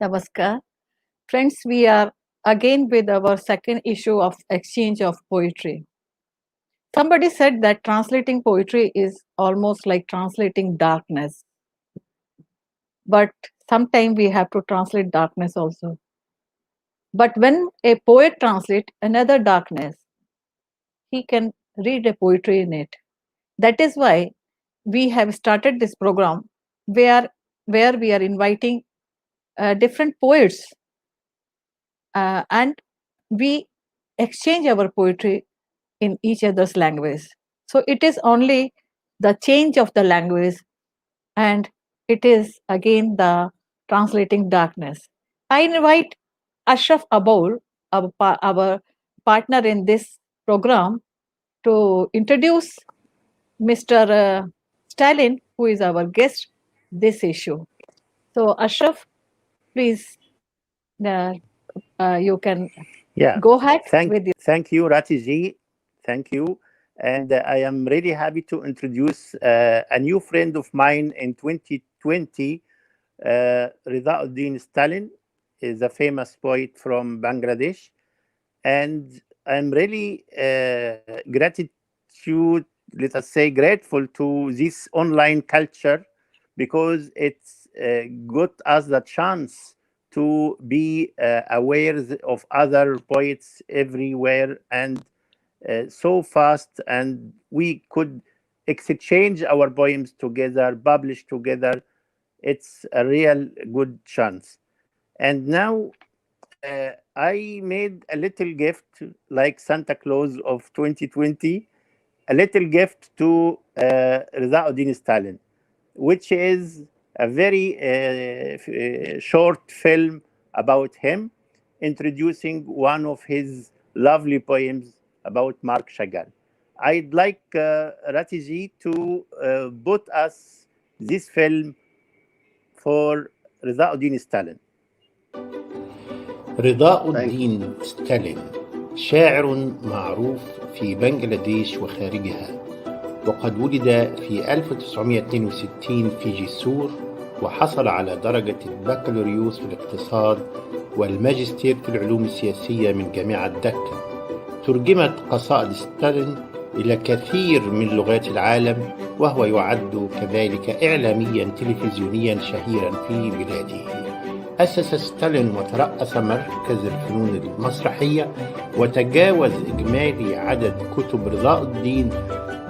Namaskar. Friends, we are again with our second issue of exchange of poetry. Somebody said that translating poetry is almost like translating darkness, but sometimes we have to translate darkness also. But when a poet translates another darkness, he can read a poetry in it. That is why we have started this program where we are inviting different poets and we exchange our poetry in each other's language. So it is only the change of the language and it is again the translating darkness. I invite Ashraf Aboul, our partner in this program, to introduce Mr. Stalin, who is our guest, this issue. So Ashraf, please, you can go ahead with you. Thank you, Rati ji. Thank you. And I am really happy to introduce a new friend of mine in 2020, Rezauddin Stalin, is a famous poet from Bangladesh. And I'm really grateful to this online culture because it's got us the chance to be aware of other poets everywhere and so fast, and we could exchange our poems together, publish together. It's a real good chance. And now I made a little gift like Santa Claus of 2020, a little gift to Rezauddin Stalin, which is a very short film about him, introducing one of his lovely poems about Mark Chagall. I'd like Rati ji to put us this film for Rezauddin Stalin. رضاء ستالين شاعر معروف في بنغلاديش وخارجها، وقد ولد في 1962 في جسور، وحصل على درجة البكالوريوس في الاقتصاد والماجستير في العلوم السياسية من جامعة دكا. ترجمت قصائد ستالين إلى كثير من لغات العالم، وهو يعد كذلك إعلاميا تلفزيونيا شهيرا في بلاده. أسس ستالين وترأس مركز الفنون المسرحية، وتجاوز إجمالي عدد كتب رضاء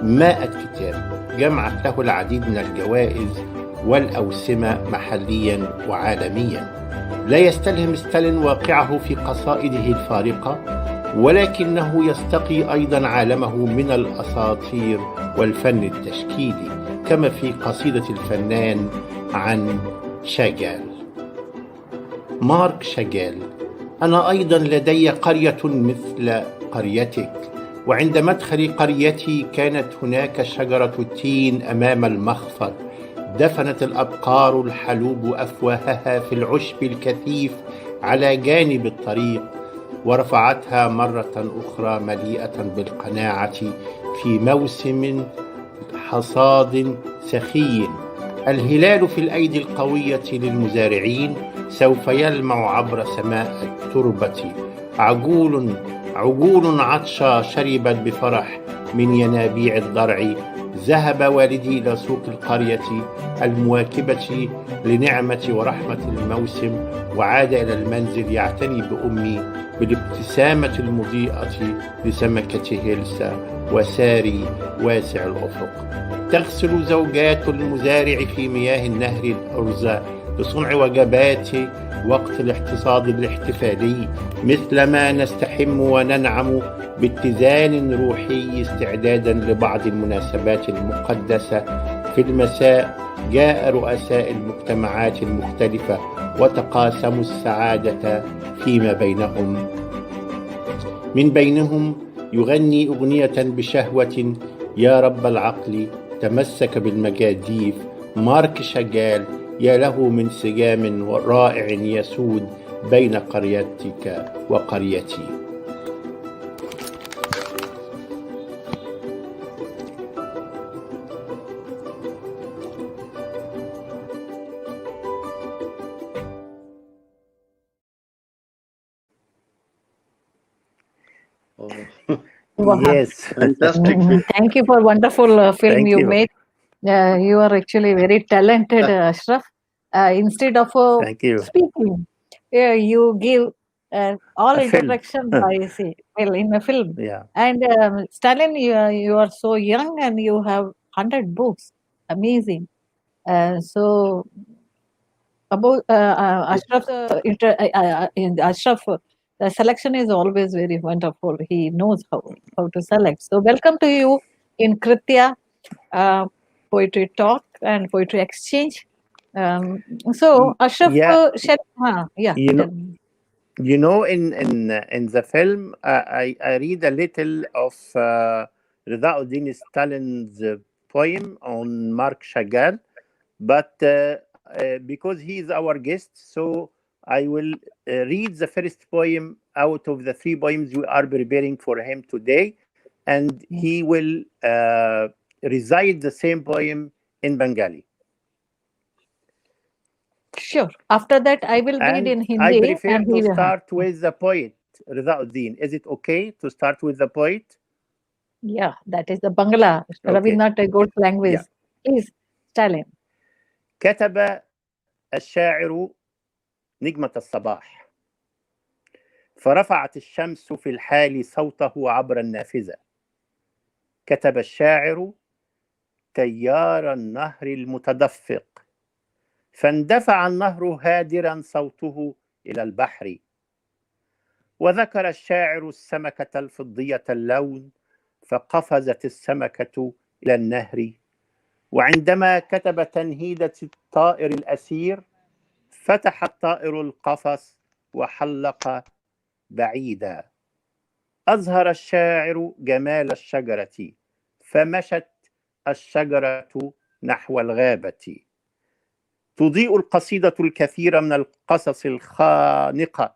100 كتاب، جمعت له العديد من الجوائز والأوسمة محليا وعالميا. لا يستلهم ستالين واقعه في قصائده الفارقة، ولكنه يستقي أيضا عالمه من الأساطير والفن التشكيلي، كما في قصيدة الفنان عن شاغال. مارك شاغال: أنا أيضا لدي قرية مثل قريتك، وعند مدخل قريتي كانت هناك شجرة تين أمام المخفر، دفنت الأبقار الحلوب أفواهها في العشب الكثيف على جانب الطريق، ورفعتها مرة أخرى مليئة بالقناعة في موسم حصاد سخي. الهلال في الأيدي القوية للمزارعين سوف يلمع عبر سماء التربة. عجول عطشة شربت بفرح من ينابيع الضرع. ذهب والدي إلى سوق القرية المواكبة لنعمة ورحمة الموسم، وعاد إلى المنزل يعتني بأمي بالابتسامة المضيئة لسمكة هيلسا وساري واسع الأفق. تغسل زوجات المزارع في مياه النهر الأرز لصنع وجبات وقت الاحتصاد الاحتفالي، مثلما نستحم وننعم باتزان روحي استعدادا لبعض المناسبات المقدسة. في المساء جاء رؤساء المجتمعات المختلفة وتقاسموا السعادة فيما بينهم. من بينهم يغني أغنية بشهوة: يا رب العقل تمسك بالمجاديف. مارك شاغال: يا له من سجام رائع يسود بين قريتك وقريتي. Wow. Yes. Fantastic. Thank you for wonderful film Thank you you. made. You are actually very talented, Ashraf. Instead of Thank you. speaking, you give all A film. introduction by say, well, in a film. Yeah. And Stalin, you are so young and you have 100 books. Amazing. So about Ashraf, Ashraf, the selection is always very wonderful. He knows how to select. So welcome to you in Kritya uh, Poetry Talk and Poetry Exchange. So Ashraf, Yeah. yeah, You know, tell me. in the film, I read a little of Rezauddin Stalin's poem on Mark Chagall, but because he is our guest, so I will read the first poem out of the three poems we are preparing for him today, and he will recite the same poem in Bengali. Sure. After that, I will read And in I Hindi, prefer and to he will. start with the poet, Rezauddin. Is it okay to start with the poet? Yeah, that is the Bangla, Okay. Rabindranath Tagore's language. Yeah. Please, Stalin. كتب الشاعر نجمة الصباح، فرفعت الشمس في الحال صوته عبر النافذة. كتب الشاعر تيار النهر المتدفق، فاندفع النهر هادرا صوته إلى البحر. وذكر الشاعر السمكة الفضية اللون، فقفزت السمكة إلى النهر. وعندما كتب تنهيدة الطائر الأسير، فتح الطائر القفص وحلق بعيدا. أظهر الشاعر جمال الشجرة، فمشت الشجرة نحو الغابة. تضيء القصيدة الكثير من القصص الخانقة،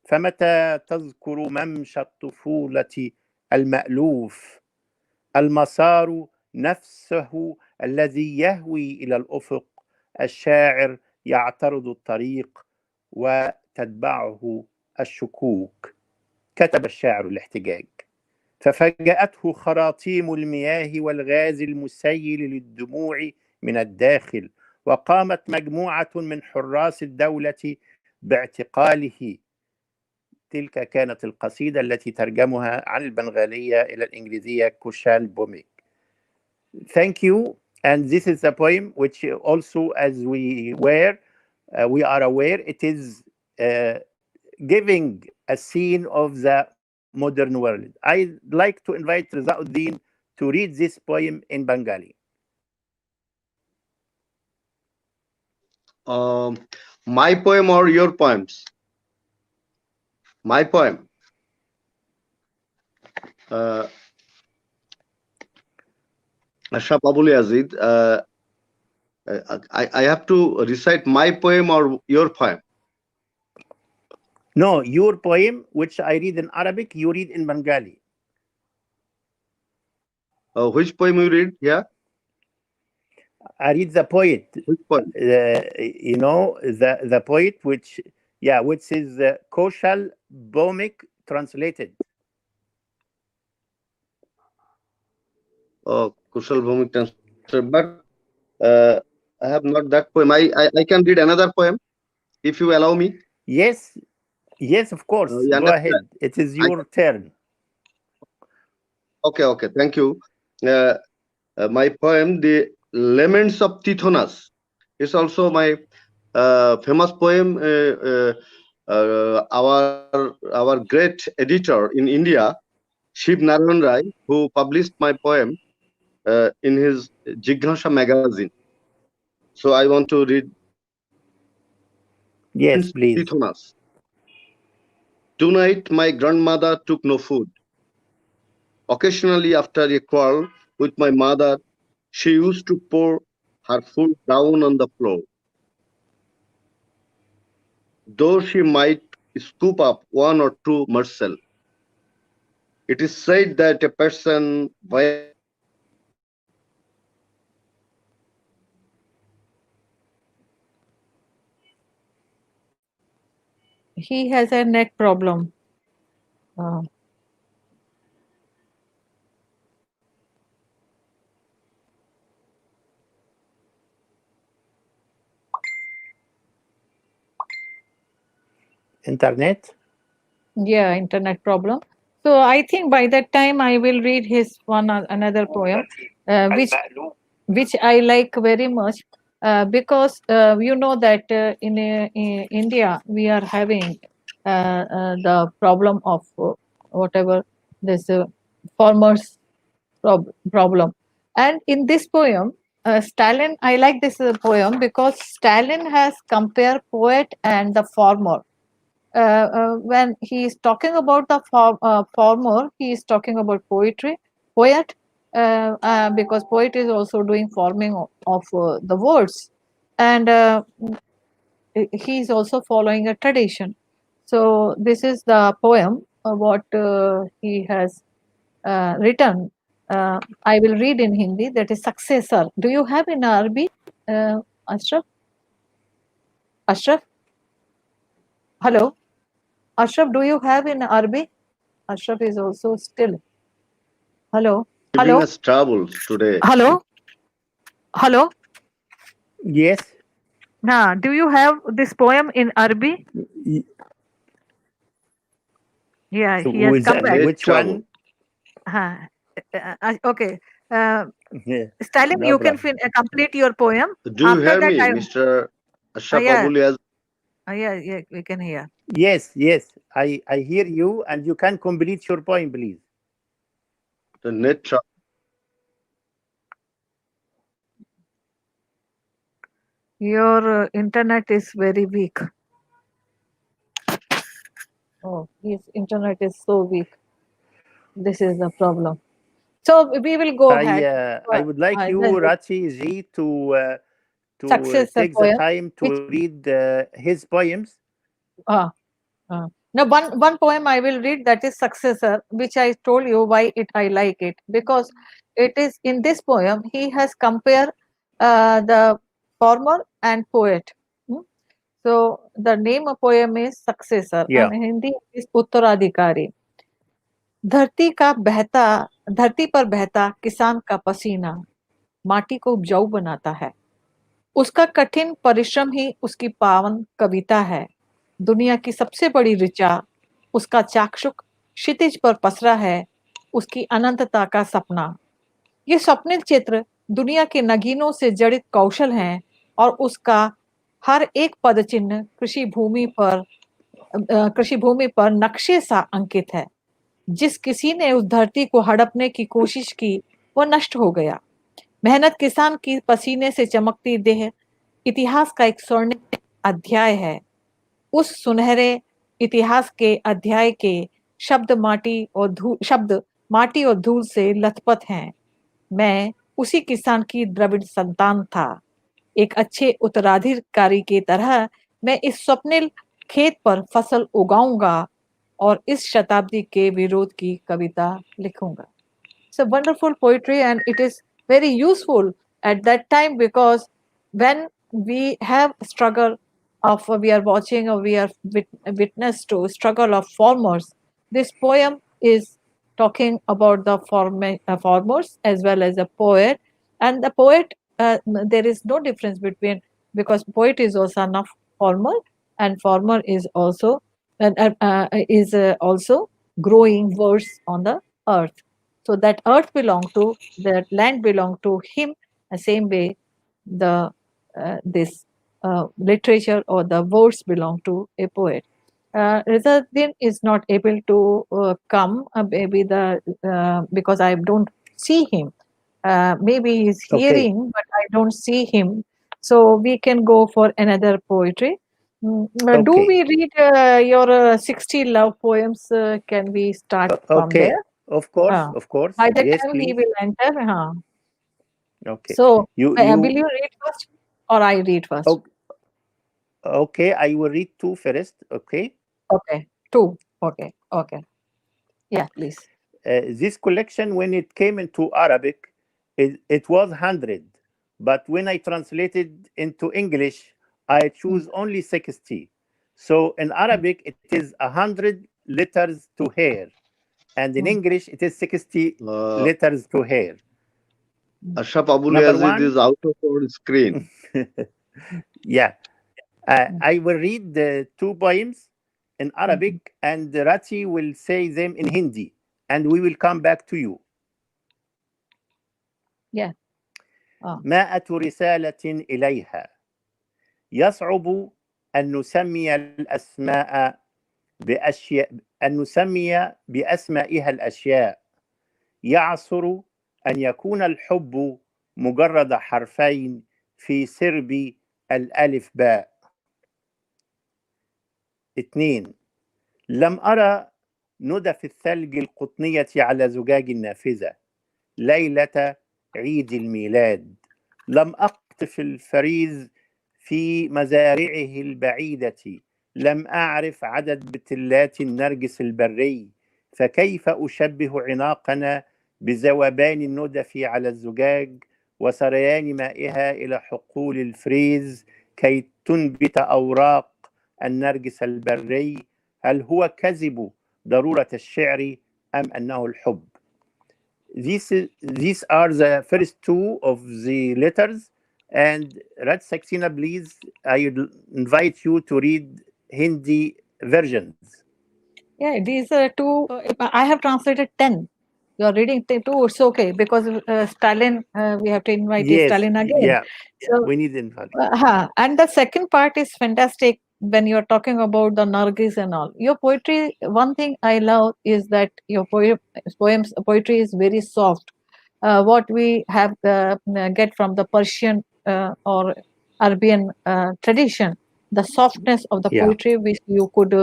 فمتى تذكر ممشى الطفولة المألوف، المسار نفسه الذي يهوي إلى الأفق، الشاعر يعترض الطريق وتتبعه الشكوك. كتب الشاعر الاحتجاج، ففاجأته خراطيم المياه والغاز المسيل للدموع من الداخل، وقامت مجموعة من حراس الدولة باعتقاله. تلك كانت القصيدة التي ترجمها عن البنغالية إلى الإنجليزية كوشال بوميك. Thank you. And this is a poem which also, as we are aware, it is giving a scene of the modern world. I'd like to invite Rezauddin to read this poem in Bengali. My poem or your poems? My poem. Ashraf Aboul Yazid. I have to recite my poem or your poem? No, your poem, which I read in Arabic, you read in Bengali. Which poem you read? Yeah. I read the poet. Which poem? The poet, which is Koshal Bomik translated. Oh, Kushal Bhumik translated. But I have not that poem. I can read another poem if you allow me. Yes, of course. You Go understand? ahead. It is your turn. Okay. Thank you. My poem, The Laments of Tithonus, is also my famous poem. Our great editor in India, Shiv Narayan Rai, who published my poem in his Jignasha magazine. So I want to read Yes, please. Tithonus. Tonight my grandmother took no food. Occasionally after a quarrel with my mother, she used to pour her food down on the floor. Though she might scoop up one or two morsel. It is said that a person violates He has a net problem. Uh, Internet. yeah, internet problem. So I think by that time I will read his another poem, which I like very much, because you know that in India we are having the problem of whatever this farmers problem. And in this poem, Stalin, I like this poem because Stalin has compared poet and the farmer. When he is talking about the farmer, he is talking about poet, because poet is also doing forming of the words, and he is also following a tradition. So this is the poem, what he has written. I will read in Hindi. That is successor. Do you have in Arabic, Ashraf? Ashraf, hello. Ashraf, do you have in Arabic? Ashraf is also still. Hello. giving Hello. us troubles today. Hello. Hello. Yes. Nah, do you have this poem in Arabic? Y- Yeah, So he has come back. Great which trouble. one? Huh. Okay. Uh, Yeah, Stalin, no you can problem. complete your poem. Do you After hear that, me, I Mr. Ashraf yeah, Aboul Yazid? yeah, we can hear. Yes, yes. I hear you, and you can complete your point, please. The net trouble. Your internet is very weak. Oh, his internet is so weak. This is the problem. So we will go ahead. I would like you, The Rati Z, to successor take the poem, time to which read his poems. uh, now one poem I will read, that is successor, which I told you why I like it, because it is in this poem he has compared the farmer and poet. Hmm? So the name of poem is successor Yeah. and in Hindi is उत्तराधिकारी. धरती का बहता धरती पर बहता किसान का पसीना माटी को उपजाऊ बनाता है। उसका कठिन परिश्रम ही उसकी पावन कविता है। दुनिया की सबसे बड़ी ऋचा उसका चाक्षुष क्षितिज पर पसरा है, उसकी अनंतता का सपना। ये स्वप्निल चित्र दुनिया के नगीनों से जड़ित कौशल हैं और उसका हर एक पद चिन्ह कृषि भूमि पर नक्शे सा अंकित है। जिस किसी ने उस धरती को हड़पने की कोशिश की, वो नष्ट हो गया। मेहनत किसान की पसीने से चमकती देह इतिहास का एक स्वर्णिम अध्याय है। उस सुनहरे इतिहास के अध्याय के शब्द माटी और धूल से लथपथ हैं। मैं उसी किसान की द्रविड़ संतान था। एक अच्छे उत्तराधिकारी की तरह मैं इस स्वप्निल खेत पर फसल उगाऊंगा और इस शताब्दी के विरोध की कविता लिखूंगा। It's a wonderful poetry and it is very useful at that time, because when we have struggle of we are watching or we are witness to struggle of farmers, this poem is talking about the farmers as well as a poet. And the poet, there is no difference between, because poet is also son of farmer and farmer is also growing words on the earth. So that earth belong to, that land belong to him. The same way, the this literature or the words belong to a poet. Rezauddin is not able to come. Maybe because I don't see him. Maybe he's Okay. hearing, but I don't see him. So we can go for another poetry. Do Okay. we read your 60 love poems? Can we start from Okay. there? Of course. Uh, Of course. by the Yes, time he please. will enter. Okay. So, will You. you read first or I read first? Okay. I will read two first. Okay. Okay. Two. Okay. Okay. Yeah, please. This collection, when it came into Arabic, it was 100. But when I translated into English, I Mm, choose only 60. So in mm, Arabic, it is 100 letters to hair. And in mm, English, it is 60 Uh, letters to hair. mm. Ashraf Aboul Number Yazid one, is out of our screen. yeah, Mm. I will read the two poems in Mhm. Arabic, and Rati will say them in Hindi, and we will come back to you. Yeah. Ah. مائة رسالة إليها. يصعب أن نسمي الأسماء بأشياء، أن نسمي بأسمائها الأشياء. يعصر أن يكون الحب مجرد حرفين في سرب الألف باء. اثنين، لم أرى ندف الثلج القطنية على زجاج النافذة ليلة عيد الميلاد. لم أقطف الفريز في مزارعه البعيدة. لم أعرف عدد بتلات النرجس البري. فكيف أشبه عناقنا بذوبان الندف على الزجاج وسريان مائها إلى حقول الفريز كي تنبت أوراق النرجس البري؟ هل هو كذب ضرورة الشعر أم أنه الحب؟ These are the first two of the letters. And Rati Saxena, please, I would invite you to read Hindi versions. Yeah, these are two. I have translated 10. You are reading two. It's okay because Stalin, we have to invite Yes, Stalin again. yeah, So, we need invite. and the second part is fantastic when you're talking about the Nargis and all. Your poetry, one thing I love is that your poetry is very soft. What we have get from the Persian or Arabian tradition, the softness of the Yeah, poetry which you could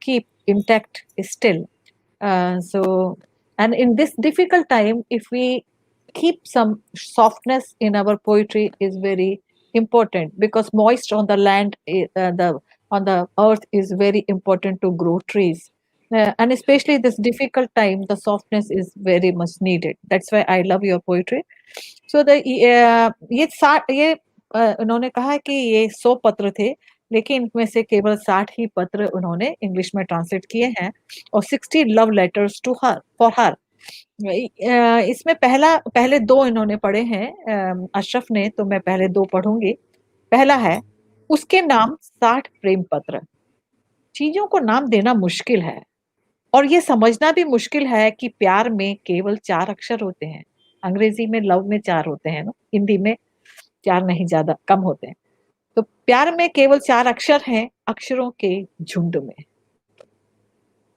keep intact still. So, and in this difficult time, if we keep some softness in our poetry is very important because moist on the land, the on the earth is very important to grow trees. And especially this difficult time, the softness is very much needed. That's why I love your poetry. So the ये उन्होंने कहा कि ये 100 पत्र थे, लेकिन इनमें से केवल 60 ही पत्र उन्होंने इंग्लिश में ट्रांसलेट किए हैं और 60 love letters to her for her. इसमें पहले 2 इन्होंने पढ़े हैं अशरफ ने, तो मैं पहले 2 पढ़ूंगी। पहला है, उसके नाम 60 प्रेम पत्र। चीजों को नाम देना मुश्किल है और ये समझना भी मुश्किल है कि प्यार में केवल 4 अक्षर होते हैं। अंग्रेजी में लव में 4 होते हैं ना, हिंदी में 4 नहीं, ज़्यादा कम होते हैं। तो प्यार में केवल 4 अक्षर हैं, अक्षरों के झुंड में।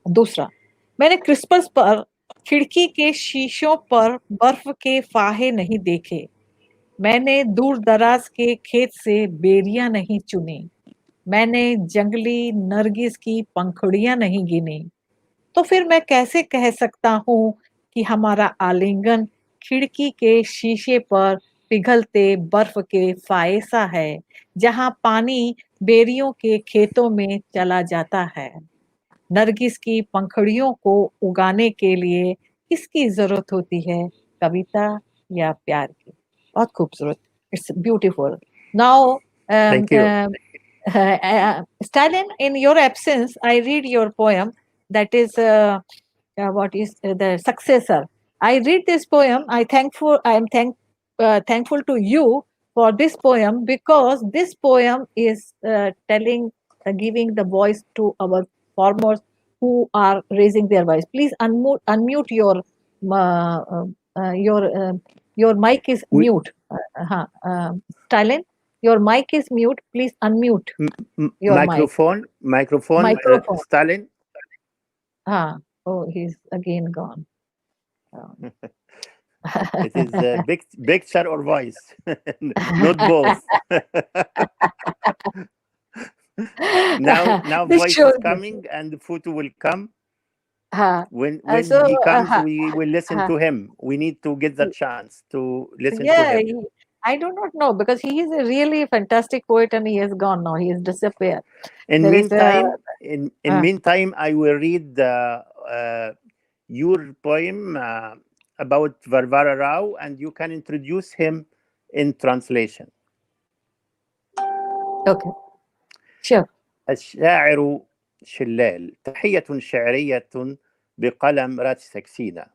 दूसरा, मैंने क्रिसमस पर खिड़की के शीशों पर बर्फ के फाहे नहीं देखे। मैंने दूर-दराज के खेत से बेरियाँ नहीं चुनी। मैंने जंगली नरगिस की पंखुड़ियाँ नहीं गिनी। तो फिर मैं कैसे कह सकता हूँ कि हमारा आलिंगन खिड़की के शीशे पर पिघलते बर्फ के फाहे सा है, जहाँ पानी बेरियों के खेतों में चला जाता है। नरगिस की पंखुड़ियों को उगाने के लिए किसकी ज़रूरत होती है, कविता या प्यार की? बहुत खूबसूरत। It's beautiful. Now thank you. Stalin, in your absence, I read your poem that is what is the successor. I read this poem. I am thankful to you for this poem because this poem is giving the voice to our farmers who are raising their voice. Please unmute uh, uh, your uh, your mic is We, mute. Stalin, your mic is mute. Please unmute your mic. microphone, Microphone. Stalin. Oh, he's again gone. Um, It is a big picture or voice, not both. Now this voice shows is coming and the photo will come. uh, When so he comes, we will listen uh, to him. We need to get the chance to listen to yeah, him. I do not know because he is a really fantastic poet and he has gone now. He has disappeared. In There is a meantime, in meantime, I will read your poem about Varvara Rao, and you can introduce him in translation. okay, sure. الشاعر شلال. تحية شعرية بقلم راتي سكسينة.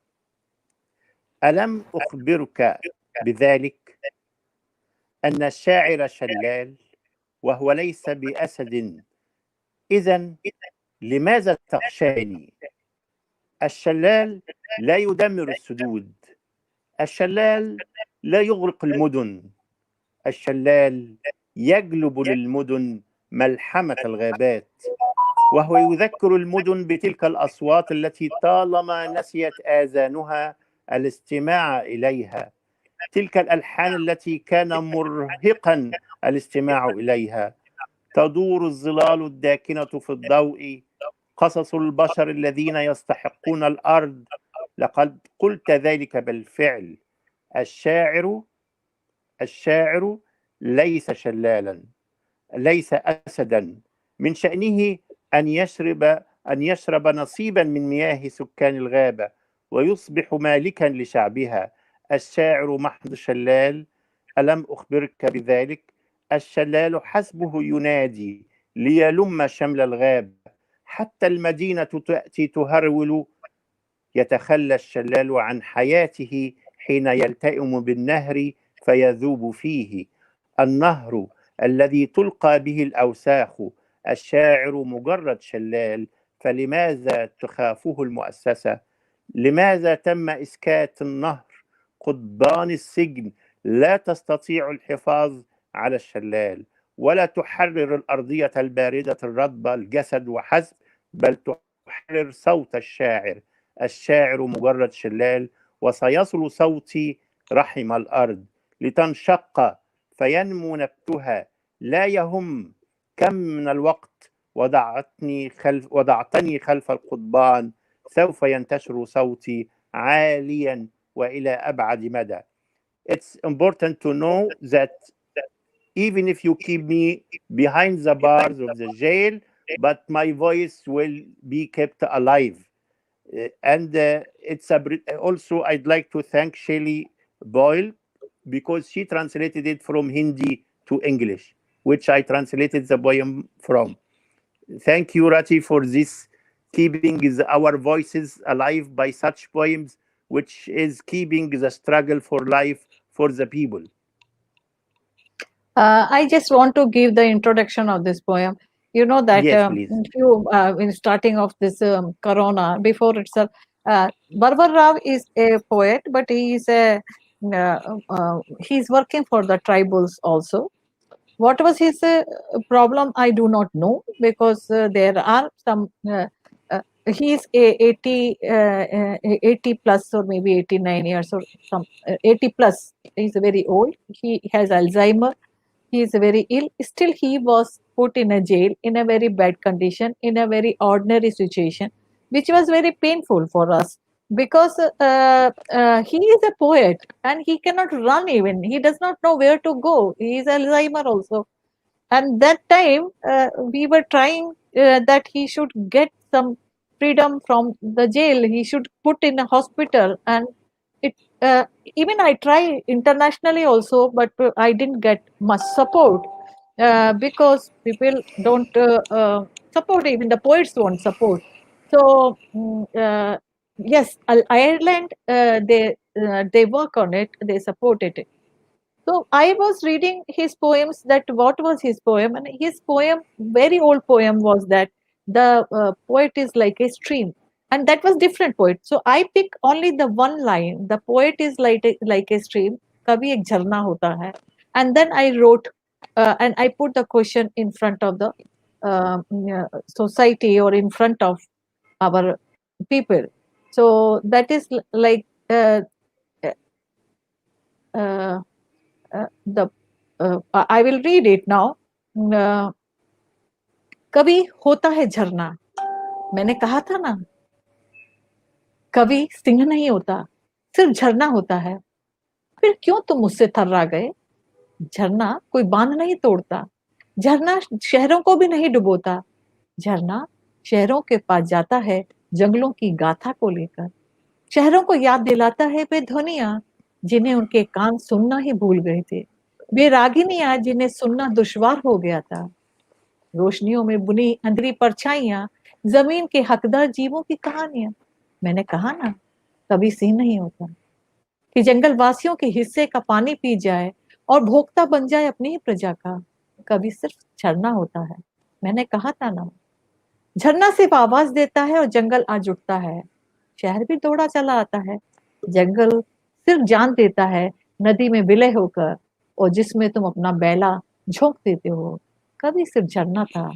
ألم أخبرك بذلك أن الشاعر شلال وهو ليس بأسد؟ إذا لماذا تخشاني؟ الشلال لا يدمر السدود، الشلال لا يغرق المدن، الشلال يجلب للمدن ملحمة الغابات، وهو يذكر المدن بتلك الأصوات التي طالما نسيت آذانها الاستماع إليها، تلك الألحان التي كان مرهقا الاستماع إليها. تدور الظلال الداكنة في الضوء، قصص البشر الذين يستحقون الأرض. لقد قلت ذلك بالفعل. الشاعر ليس شلالا، ليس أسدا. من شأنه أن يشرب نصيبا من مياه سكان الغابة ويصبح مالكا لشعبها. الشاعر محض شلال. ألم أخبرك بذلك؟ الشلال حسبه ينادي ليلم شمل الغابة، حتى المدينة تأتي تهرول. يتخلى الشلال عن حياته حين يلتئم بالنهر فيذوب فيه، النهر الذي تلقى به الأوساخ. الشاعر مجرد شلال، فلماذا تخافه المؤسسة؟ لماذا تم إسكات النهر؟ قضبان السجن لا تستطيع الحفاظ على الشلال، ولا تحرر الأرضية الباردة الرطبة الجسد وحسب، بل تحرر صوت الشاعر. الشاعر مجرد شلال، وسيصل صوتي رحم الأرض لتنشق فينمو نبتها. لا يهم كم من الوقت وضعتني خلف القضبان، سوف ينتشر صوتي عاليا وإلى أبعد مدى. It's important to know that even if you keep me behind the bars of the jail, but my voice will be kept alive. And also I'd like to thank Shelley Boyle because she translated it from Hindi to English, which I translated the poem from. Thank you, Rati, for this keeping our voices alive by such poems, which is keeping the struggle for life for the people. I just want to give the introduction of this poem. You know that Yes, please. in starting of this Corona, before itself, Barbar Rao is a poet, but he is he's working for the tribals also. What was his problem? I do not know because there are some. He is 80 plus or maybe 89 years or some 80 plus. He's very old. He has Alzheimer. He is very ill. Still, he was put in a jail in a very bad condition, in a very ordinary situation, which was very painful for us because he is a poet and he cannot run even. He does not know where to go. He is Alzheimer also. And that time, we were trying that he should get some freedom from the jail. He should put in a hospital. And it even I try internationally also, but I didn't get much support because people don't support. Even the poets won't support. So yes, Ireland they work on it. They supported it. So I was reading his poems. That what was his poem, and his poem, very old poem, was that the poet is like a stream, and that was different poet. So I pick only the one line. The poet is like a stream. Kabhi ek jharna hota hai, and then I wrote, and I put the question in front of the society or in front of our people. So that is like. Uh, uh, the I will read it now. कभी होता है झरना, मैंने कहा था ना, कभी सिंह नहीं होता, सिर्फ झरना होता है। फिर क्यों तुम मुझसे थर्रा गए? झरना कोई बांध नहीं तोड़ता, झरना शहरों को भी नहीं डुबोता, झरना शहरों के पास जाता है जंगलों की गाथा को लेकर, शहरों को याद दिलाता है वे ध्वनियां जिन्हें उनके कान सुनना ही भूल गए थे, वे रागिनियां जिन्हें सुनना दुश्वार हो गया था, रोशनियों में बुनी अंधेरी परछाइयां, जमीन के हकदार जीवों की कहानियां। मैंने कहा ना, कभी सीन नहीं होता कि जंगल वासियों के हिस्से का पानी पी जाए और भोक्ता बन जाए अपनी ही प्रजा का, कभी सिर्फ झरना होता है। मैंने कहा था ना, झरना सिर्फ आवाज देता है और जंगल आज उठता है, शहर भी दौड़ा चला आता है, जंगल सिर्फ जान देता है नदी में विलय होकर, और जिसमें तुम अपना बैला झोंक देते हो, कभी सिर्फ झरना था।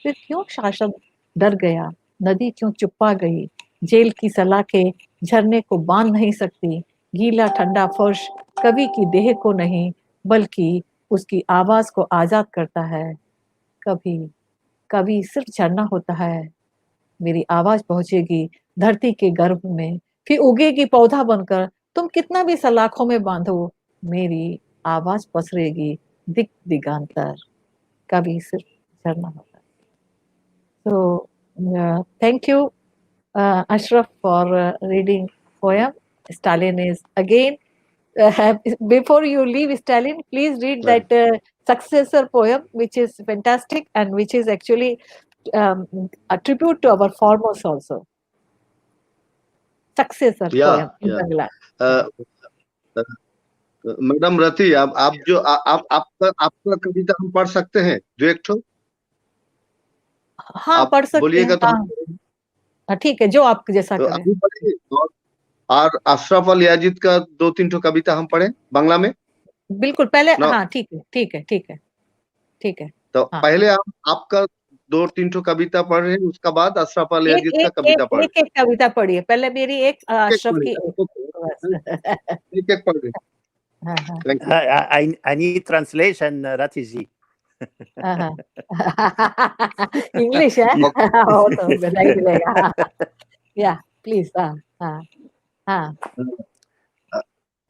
फिर क्यों शासक डर गया, नदी क्यों चुप्पा गई, जेल की सलाखें झरने को बांध नहीं सकती, गीला ठंडा फर्श कवि की देह को नहीं बल्कि उसकी आवाज को आजाद करता है। कभी कभी सिर्फ झरना होता है, मेरी आवाज पहुंचेगी धरती के गर्भ में, फिर उगेगी पौधा बनकर, तुम कितना भी सलाखों में बांधो, मेरी आवाज पसरेगी दिग दिगांतर, कभी सिर्फ झरना होता है। So, thank you, Ashraf, for reading poem. Stalin is again. Before you leave Stalin, please read Right. that successor poem, which is fantastic and which is actually a tribute to our foremost also. Successor poem in Yeah. Bangla. Uh, madam Rati, आप जो आपका आपका कविता हम पढ़ सकते हैं, जो एक ठो हाँ, आप पढ़ सकते बोलिएगा हैं, तो हाँ, ठीक है, जो आप जैसा तो करें। अभी पढ़ेंगे। और अशरफ अल याजिद का 2-3 ठो कविता हम पढ़े बांग्ला में। बिल्कुल, पहले ना हाँ, ठीक है, ठीक है, ठीक है, ठीक है। तो हाँ, पहले आपका 2-3 ठो कविता पढ़ रहे हैं, उसका बाद अशरफ अल एक याजिद का एक कविता पढ़ एक एक कविता पढ़िए, पहले मेरी एक, रहे अशरफ की एक, बस। एक एक पढ़ रहे हैं। हाँ, हाँ, thank you. I need translation, Rati ji. हाँ, हाँ। इंग्लिश है? हो तो नहीं मिलेगा। या प्लीज, हाँ, हाँ, हाँ,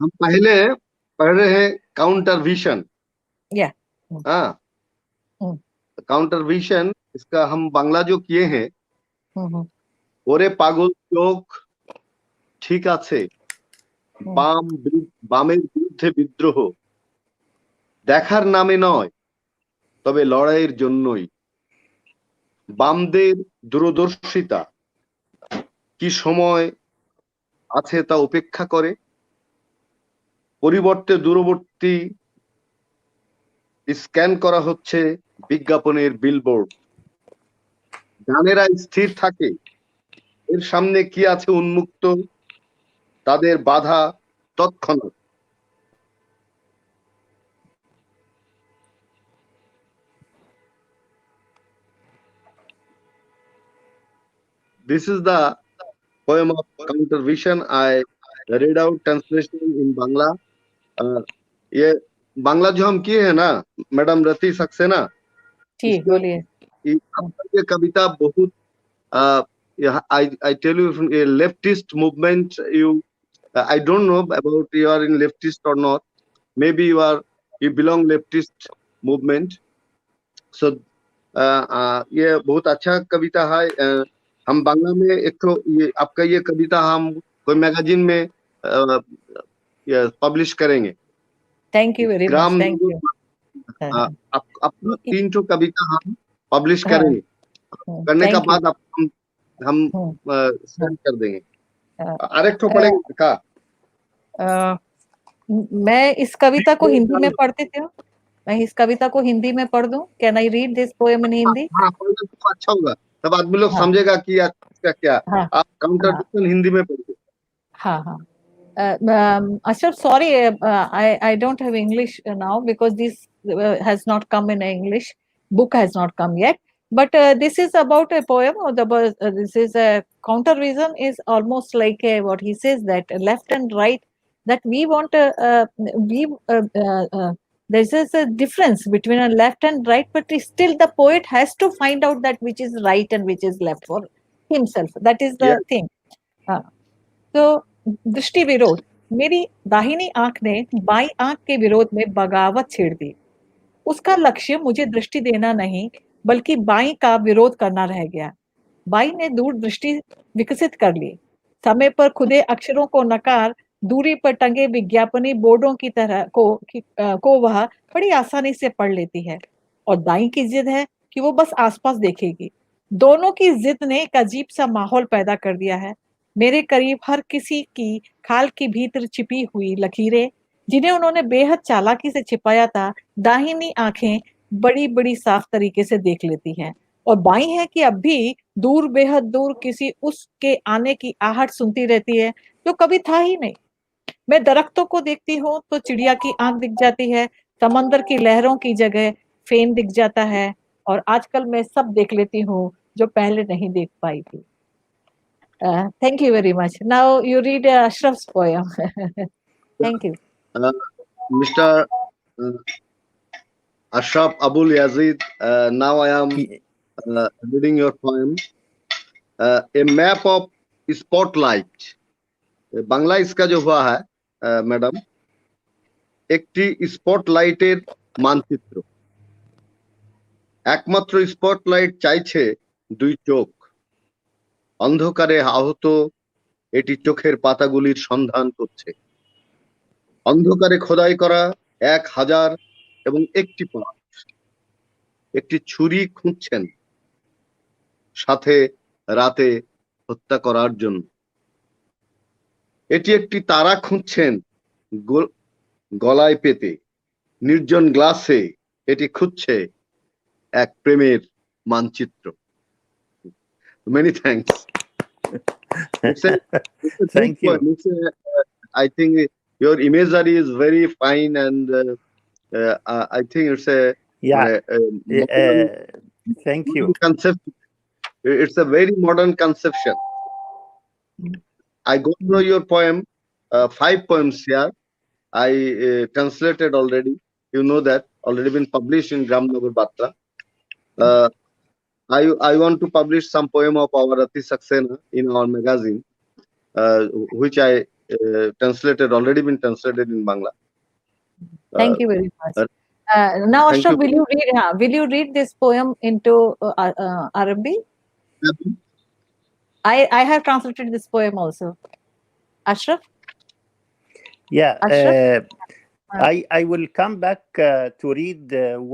हम पहले पढ़ रहे हैं काउंटर विशन। या हाँ, काउंटर विशन इसका हम बांग्ला जो किए हैं, ওরে পাগল চোখ ঠিক আছে, বামের বিরুদ্ধে বিদ্রোহ দেখার নামে নয়, তবে লড়াইয়ের জন্যই। বামদের দূরদর্শিতা কি সময় আছে তা উপেক্ষা করে, পরিবর্তে দূরবর্তী স্ক্যান করা হচ্ছে বিজ্ঞাপনের বিলবোর্ড। গানেরা স্থির থাকে, এর সামনে কি আছে উন্মুক্ত, তাদের বাধা তৎক্ষণাৎ। This is the poem of counter vision. I read out translation in Bangla. ये बांग्ला जो हम किए हैं ना मैडम रति सक्सेना, ठीक, बोलिए। ये कविता बहुत I tell you from a leftist movement. I don't know about you are in leftist or not. Maybe you belong leftist movement. So ये बहुत अच्छा कविता है। हम बांग्ला में एक तो ये आपका ये कविता हम कोई मैगजीन में पब्लिश करेंगे। Thank you very much, thank you. अपना 3 ठो कविता हम पब्लिश करेंगे, करने का बाद आप हम सेंड कर देंगे। आरेख ठो पढ़ेंगे का? मैं इस कविता को हिंदी में पढ़ती थी, मैं इस कविता को हिंदी में पढ़ दूं? Can I read this poem in Hindi? हाँ, तो अच्छा होगा, तब आदमी लोग समझेगा कि इसका क्या। आप काउंटर विशन हिंदी में पढ़िए। हाँ, हाँ। Ashraf, sorry, I don't have English now because this has not come in English. Book has not come yet. But this is about a poem. Or this is a counter vision. Is almost like what he says, that left and right. That we want there's a difference between a left and right, but still the poet has to find out that which is right and which is left for himself. That is the thing. So दृष्टि विरोध, मेरी दाहिनी आंख ने बाईं आंख के विरोध में बगावत छेड़ दी। उसका लक्ष्य मुझे दृष्टि देना नहीं, बल्कि बाईं का विरोध करना रह गया। बाई ने दूरदृष्टि विकसित कर ली। समय पर खुदे अक्षरों को नकार दूरी पर टंगे विज्ञापनी बोर्डों की तरह को वह बड़ी आसानी से पढ़ लेती है। और दाई की जिद है कि वो बस आसपास देखेगी। दोनों की जिद ने एक अजीब सा माहौल पैदा कर दिया है। मेरे करीब हर किसी की खाल के भीतर छिपी हुई लकीरें, जिन्हें उन्होंने बेहद चालाकी से छिपाया था, दाहिनी आंखें बड़ी बड़ी साफ तरीके से देख लेती हैं। और बाई है कि अब भी दूर, बेहद दूर किसी उसके आने की आहट सुनती रहती है, जो कभी था ही नहीं। मैं दरख्तों को देखती हूँ तो चिड़िया की आंख दिख जाती है, समंदर की लहरों की जगह फेन दिख जाता है, और आजकल मैं सब देख लेती हूँ जो पहले नहीं देख पाई थी। Thank you very much. Now you read Ashraf's poem. Thank you. Mr. uh, Ashraf Aboul Yazid, now I am reading your poem, A Map of Spotlight. Bangla इसका जो हुआ है मैडम, একটি স্পটলাইটের মানচিত্র। একমাত্র স্পটলাইট চাইছে দুই চোখ। অন্ধকারে আহত এটি চোখের পাতাগুলির সন্ধান করছে। অন্ধকারে খোদাই করা 1000 এবং একটি পাত। একটি ছুরি খুঁজছেন, সাথে রাতে হত্যা করার জন্য। এটি একটি তারা খুঁজছেন গলায় পেতে। নির্জন গ্লাসে এটি খুঁজছে এক প্রেমের মানচিত্র। Many thanks. Thank you. I think your imagery is very fine, and I think it's a thank you. Concept. It's a very modern conception. I go through your poem, 5 poems here. I translated already. You know that already been published in Gramnagar Batra. I want to publish some poem of our Rati Saxena in our magazine, which I translated, already been translated in Bangla. Thank you very much. Now, Ashraf, will you read this poem into Arabic? I have translated this poem also. Ashraf? Yeah, Ashraf? I will come back to read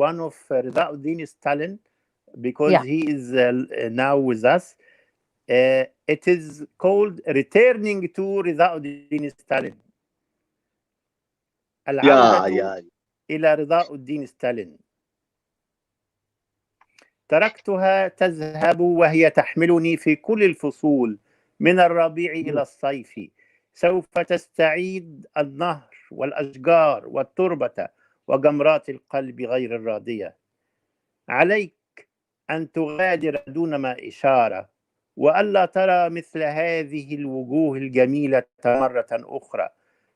one of Rezauddin Stalin, because he is now with us. It is called Returning to Rezauddin Stalin. العودة إلى رضاء ستالين. تركتها تذهب وهي تحملني في كل الفصول من الربيع إلى الصيف. سوف تستعيد النهر والأشجار والتربة وجمرات القلب غير الراضية. عليك أن تغادر دون ما إشارة، وألا ترى مثل هذه الوجوه الجميلة مرة أخرى،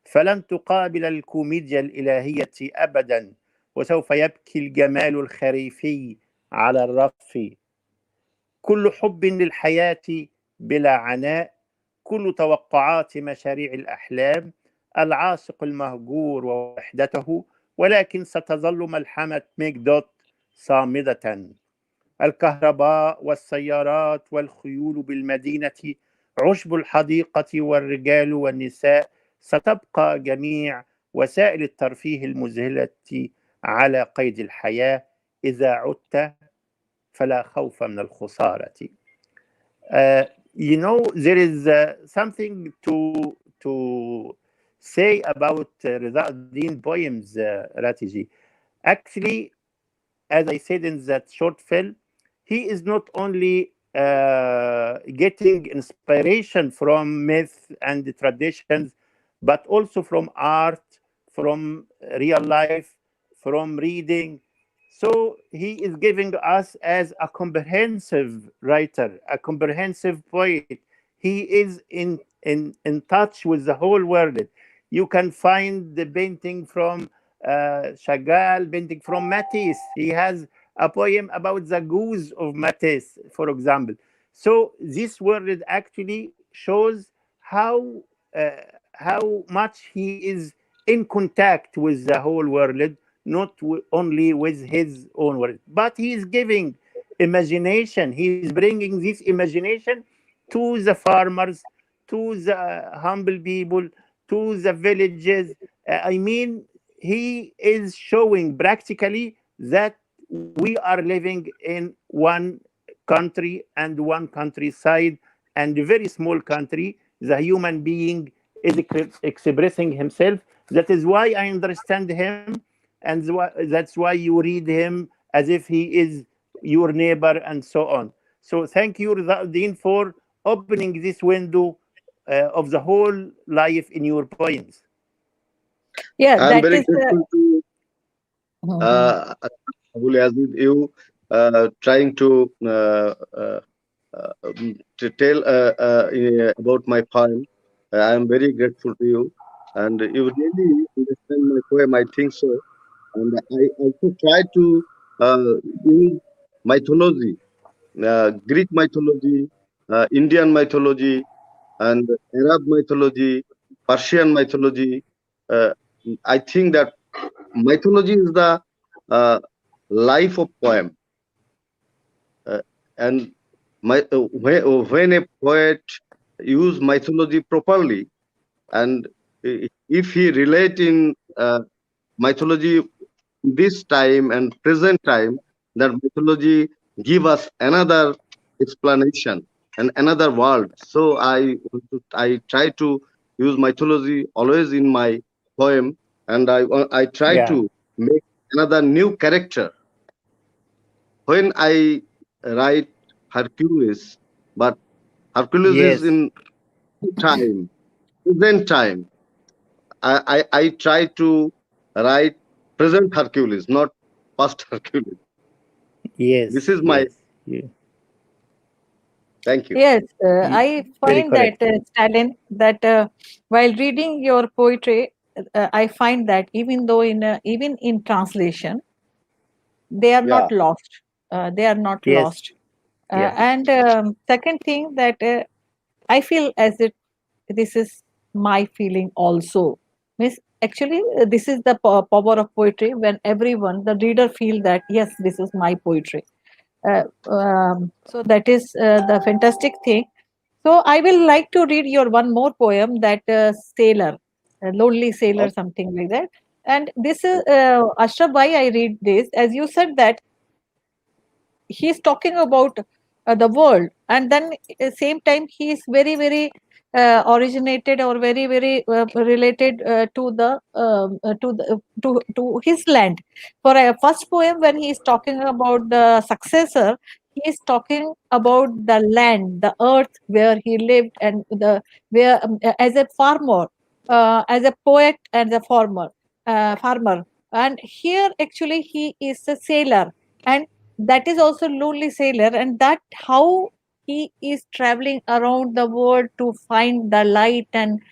فلن تقابل الكوميديا الإلهية أبدا، وسوف يبكي الجمال الخريفي على الرف. كل حب للحياة بلا عناء، كل توقعات مشاريع الأحلام، العاشق المهجور ووحدته، ولكن ستظل ملحمة ميك دوت صامدة. الكهرباء والسيارات والخيول بالمدينة، عشب الحديقة والرجال والنساء، ستبقى جميع وسائل الترفيه المذهلة على قيد الحياة. إذا عدت فلا خوف من الخسارة. There is something to say about Rezauddin poems, Ratiji. Actually, as I said in that short film, he is not only getting inspiration from myth and traditions, but also from art, from real life, from reading. So he is giving us as a comprehensive writer, a comprehensive poet. He is in touch with the whole world. You can find the painting from Chagall, painting from Matisse. He has a poem about the goose of Matisse, for example. So this word actually shows how how much he is in contact with the whole world, not only with his own world, but he is giving imagination. He is bringing this imagination to the farmers, to the humble people, to the villages. I mean, he is showing practically that we are living in one country and one countryside and a very small country. The human being is expressing himself. That is why I understand him, and that's why you read him as if he is your neighbor and so on. So thank you, Rezauddin, for opening this window of the whole life in your poems. Yeah, I am that very is. grateful to Mhm. uh, Aboul Yazid, you trying to tell about my poem. I am very grateful to you, and you really understand my poem. I think so, and I also try to use mythology, Greek mythology, Indian mythology, and Arab mythology, Persian mythology. Uh, I think that mythology is the uh, life of poem, uh, and when a poet use mythology properly, and if he relate in mythology this time and present time, that mythology give us another explanation and another world. So I try to use mythology always in my poem, and I try Yeah. to make another new character when I write Hercules. But Hercules is Yes. in time, present time. I try to write present Hercules, not past Hercules. This Yes. is my Yes. Yeah. thank you. Yes, I Very find that correct. Stalin, that while reading your poetry, I find that even in translation, they are not Yeah, lost. They are not Yes. lost. Yeah. And second thing that I feel as if this is my feeling also. Means actually, this is the power of poetry when everyone, the reader, feel that yes, this is my poetry. So that is the fantastic thing. So I will like to read your one more poem, that sailor, lonely sailor, okay. something like that. And this is Ashraf. Why I read this? As you said that he's talking about the world, and then same time he is very originated or very related to his land. For a first poem, when he is talking about the successor, he is talking about the land, the earth where he lived, and the where as a farmer, as a poet and a farmer. And here actually he is a sailor, and that is also lonely sailor, and that how he is traveling around the world to find the light, and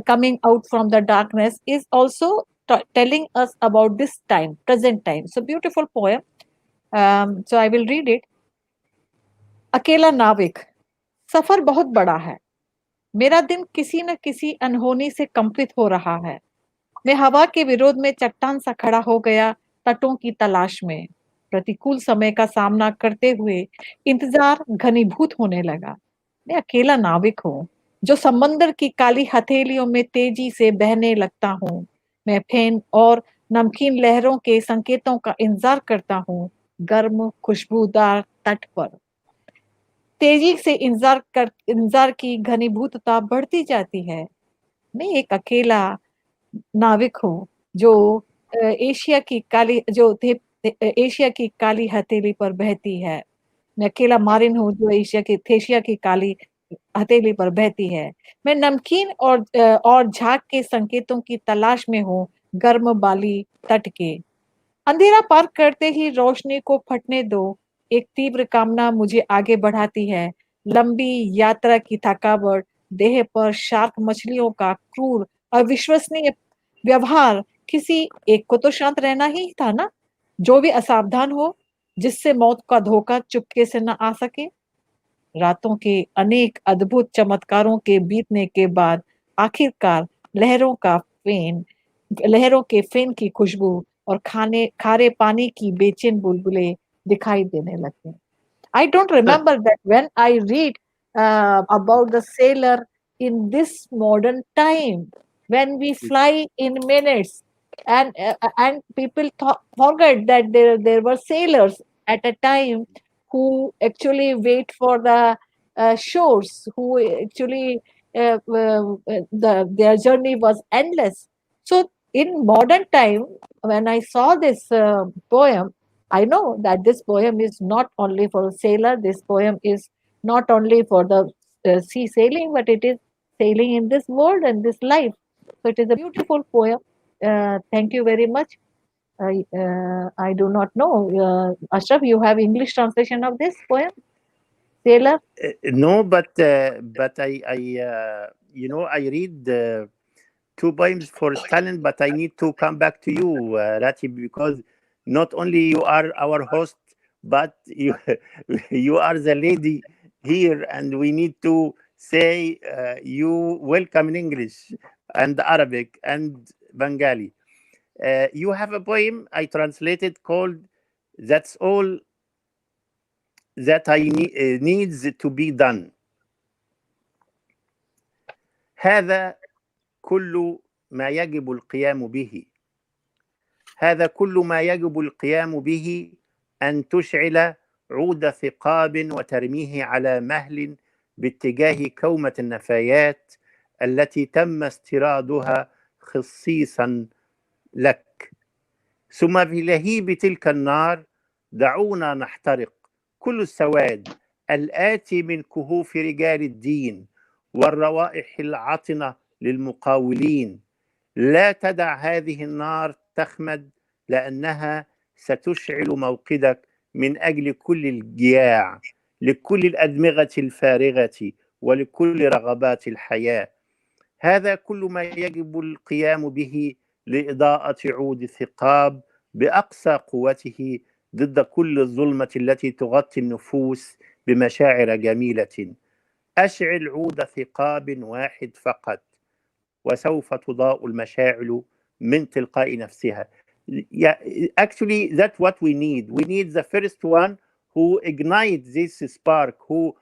coming out from the darkness is also telling us about this time, present time. So beautiful poem. So I will read it. अकेला नाविक, सफर बहुत बड़ा है, मेरा दिन किसी न किसी अनहोनी से कंपित हो रहा है। मैं हवा के विरोध में चट्टान सा खड़ा हो गया, तटों की तलाश में। प्रतिकूल समय का सामना करते हुए इंतजार घनीभूत होने लगा। मैं अकेला नाविक हूँ, जो समंदर की काली हथेलियों में तेजी से बहने लगता हूँ। मैं फेन और नमकीन लहरों के संकेतों का इंतजार करता हूँ, गर्म खुशबूदार तट पर। तेजी से इंतजार की घनीभूतता बढ़ती जाती है। मैं एक अकेला नाविक हूँ, जो एशिया की काली हथेली पर बहती है। मैं अकेला मारिन हूँ, जो एशिया की काली हथेली पर बहती है। मैं नमकीन और झाग के संकेतों की तलाश में हूँ, गर्म बाली तट के। अंधेरा पार करते ही रोशनी को फटने दो, एक तीव्र कामना मुझे आगे बढ़ाती है। लंबी यात्रा की थकावट, देह पर शार्क मछलियों का क्रूर अविश्वसनीय व्यवहार, किसी एक को तो शांत रहना ही था ना, जो भी असावधान हो, जिससे मौत का धोखा चुपके से न आ सके। रातों के अनेक अद्भुत चमत्कारों के बीतने के बाद आखिरकार लहरों के फेन की खुशबू और खारे पानी की बेचैन बुलबुले दिखाई देने लगते हैं. I don't remember that when I read about the sailor in this modern time, when we fly in minutes, and people forget that there were sailors at a time who actually wait for the shores, who actually their journey was endless. So in modern time, when I saw this poem, I know that this poem is not only for a sailor, this poem is not only for the sea sailing, but it is sailing in this world and this life. So it is a beautiful poem. Thank you very much. I do not know. Ashraf, you have English translation of this poem, Sailor? No, but I read two poems for Stalin, but I need to come back to you, Rati, because not only you are our host, but you you are the lady here, and we need to say you welcome in English and Arabic and Bengali. You have a poem I translated called "That's All That Needs to Be Done." هذا كل ما يجب القيام به. هذا كل ما يجب القيام به، أن تشعل عود ثقاب وترميه على مهل باتجاه كومة النفايات التي تم استيرادها خصيصا لك. ثم في لهيب تلك النار دعونا نحترق كل السواد الآتي من كهوف رجال الدين والروائح العطنة للمقاولين. لا تدع هذه النار تخمد، لأنها ستشعل موقدك من أجل كل الجياع، لكل الأدمغة الفارغة ولكل رغبات الحياة. هذا كل ما يجب القيام به لإضاءة عود الثقاب بأقصى قوته ضد كل الظلمة التي تغطي النفوس بمشاعر جميلة. أشعل عود ثقاب واحد فقط، وسوف تضاء المشاعل من تلقاء نفسها. Yeah, actually, that's what we need. We need the first one who ignites this spark, who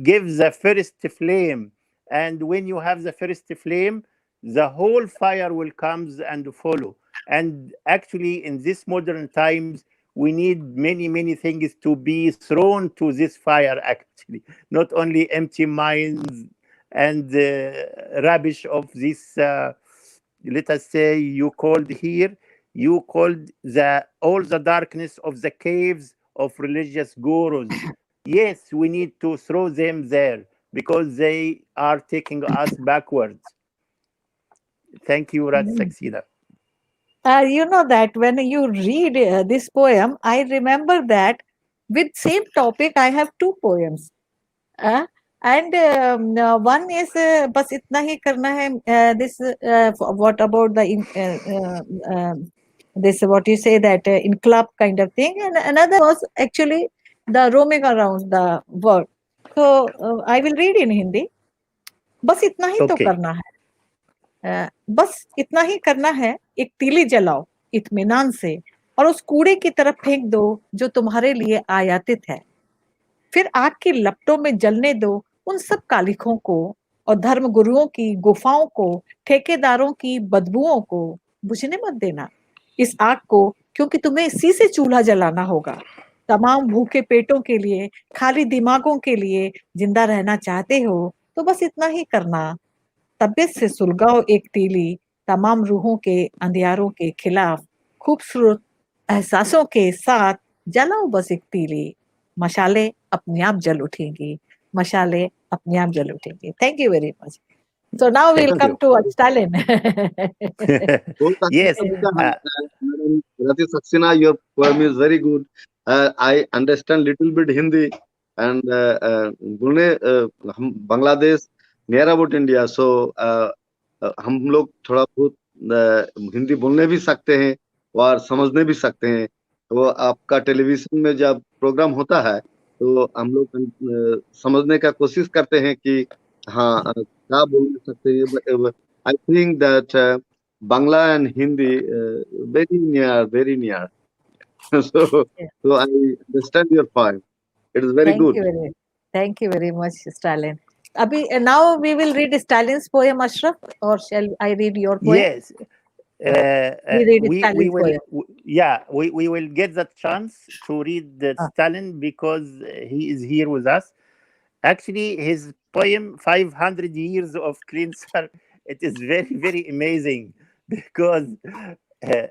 gives the first flame. And when you have the first flame, the whole fire will comes and follow. And actually, in this modern times, we need many things to be thrown to this fire, actually, not only empty minds and rubbish of this, let us say, you called here, you called the all the darkness of the caves of religious gurus. Yes, we need to throw them there because they are taking us backwards. Thank you, Rat Saxena. You know that when you read this poem, I remember that with same topic, I have two poems. Uh, and one is बस इतना ही करना है. This what about the this what you say that in club kind of thing, and another was actually the roaming around the world. So I will read in Hindi. बस इतना ही तो Okay. करना है. बस इतना ही करना है, एक तीली जलाओ इत्मीनान से और उस कूड़े की तरफ फेंक दो जो तुम्हारे लिए आयातित है. फिर आग की लपटों में जलने दो उन सब कालिखों को और धर्म गुरुओं की गुफाओं को, ठेकेदारों की बदबुओं को बुझने मत देना इस आग को, क्योंकि तुम्हें इसी से चूल्हा जलाना होगा. तमाम भूखे पेटों के लिए, खाली दिमागों के लिए जिंदा रहना चाहते हो तो बस इतना ही करना. तबीयत से सुलगाओ एक तीली तमाम रूहों के अंधियारों के खिलाफ, खूबसूरत एहसासों के साथ जलाओ बस एक तीली. मशाले अपने आप जल उठेंगी. मशाले अपने आप जल उठेंगी. Thank you very much. So now we'll Thank come you. to Stalin. Yes. Madam Rati Saxena, your poem is very good. I understand little bit Hindi and हम Bangladesh near about India, so हम लोग थोड़ा बहुत हिंदी बोलने भी सकते हैं और समझने भी सकते हैं. वो आपका टेलीविजन में जब प्रोग्राम होता है तो हम लोग समझने का कोशिश करते हैं कि हाँ क्या बोल सकते हैं I think that Bangla and Hindi very near. So Yeah. so I understand your point. It is very Thank good. you very, thank you very much, Stalin. Now we will read Stalin's poem, Ashraf, or shall I read your poem? Yes, We read we Stalin's will poem. yeah, we will get the chance to read the Ah, Stalin because he is here with us. Actually, his poem 500 years of cleanser, it is very amazing because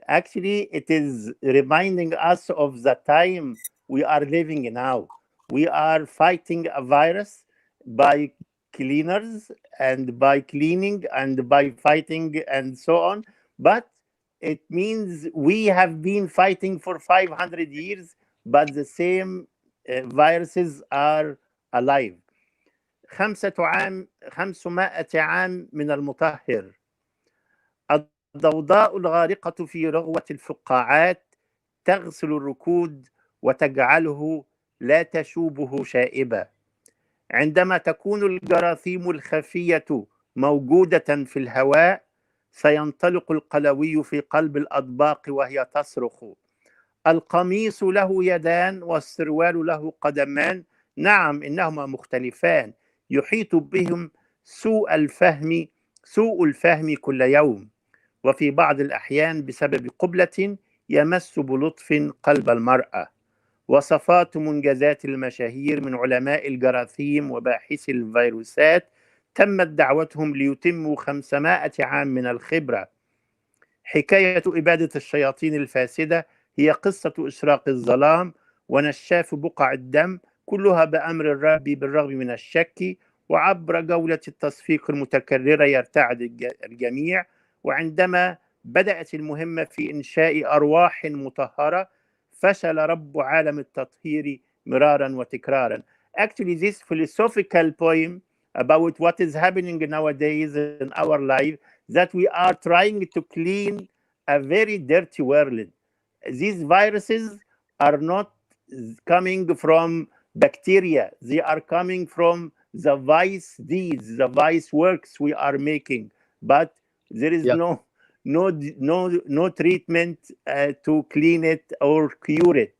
actually it is reminding us of the time we are living now. We are fighting a virus by cleaners and by cleaning and by fighting and so on. But it means we have been fighting for 500 years, but the same viruses are alive. 500 عام من المطهر، الضوضاء الغارقة في رغوة الفقاعات تغسل الركود وتجعله لا تشوبه شائبة. عندما تكون الجراثيم الخفية موجودة في الهواء سينطلق القلوي في قلب الأطباق وهي تصرخ: القميص له يدان والسروال له قدمان، نعم إنهما مختلفان، يحيط بهم سوء الفهم كل يوم، وفي بعض الأحيان بسبب قبلة يمس بلطف قلب المرأة. وصفات منجزات المشاهير من علماء الجراثيم وباحثي الفيروسات تمت دعوتهم ليتموا 500 عام من الخبرة. حكاية إبادة الشياطين الفاسدة هي قصة إشراق الظلام ونشاف بقع الدم، كلها بأمر الرب بالرغم من الشك، وعبر جولة التصفيق المتكررة يرتعد الجميع. وعندما بدأت المهمة في إنشاء أرواح مطهرة فشل رب عالم التطهير مرارا وتكرارا. Actually, this philosophical poem about what is happening nowadays in our life, that we are trying to clean a very dirty world. These viruses are not coming from bacteria, they are coming from the vice deeds, the vice works we are making. But there is Yeah. no treatment to clean it or cure it.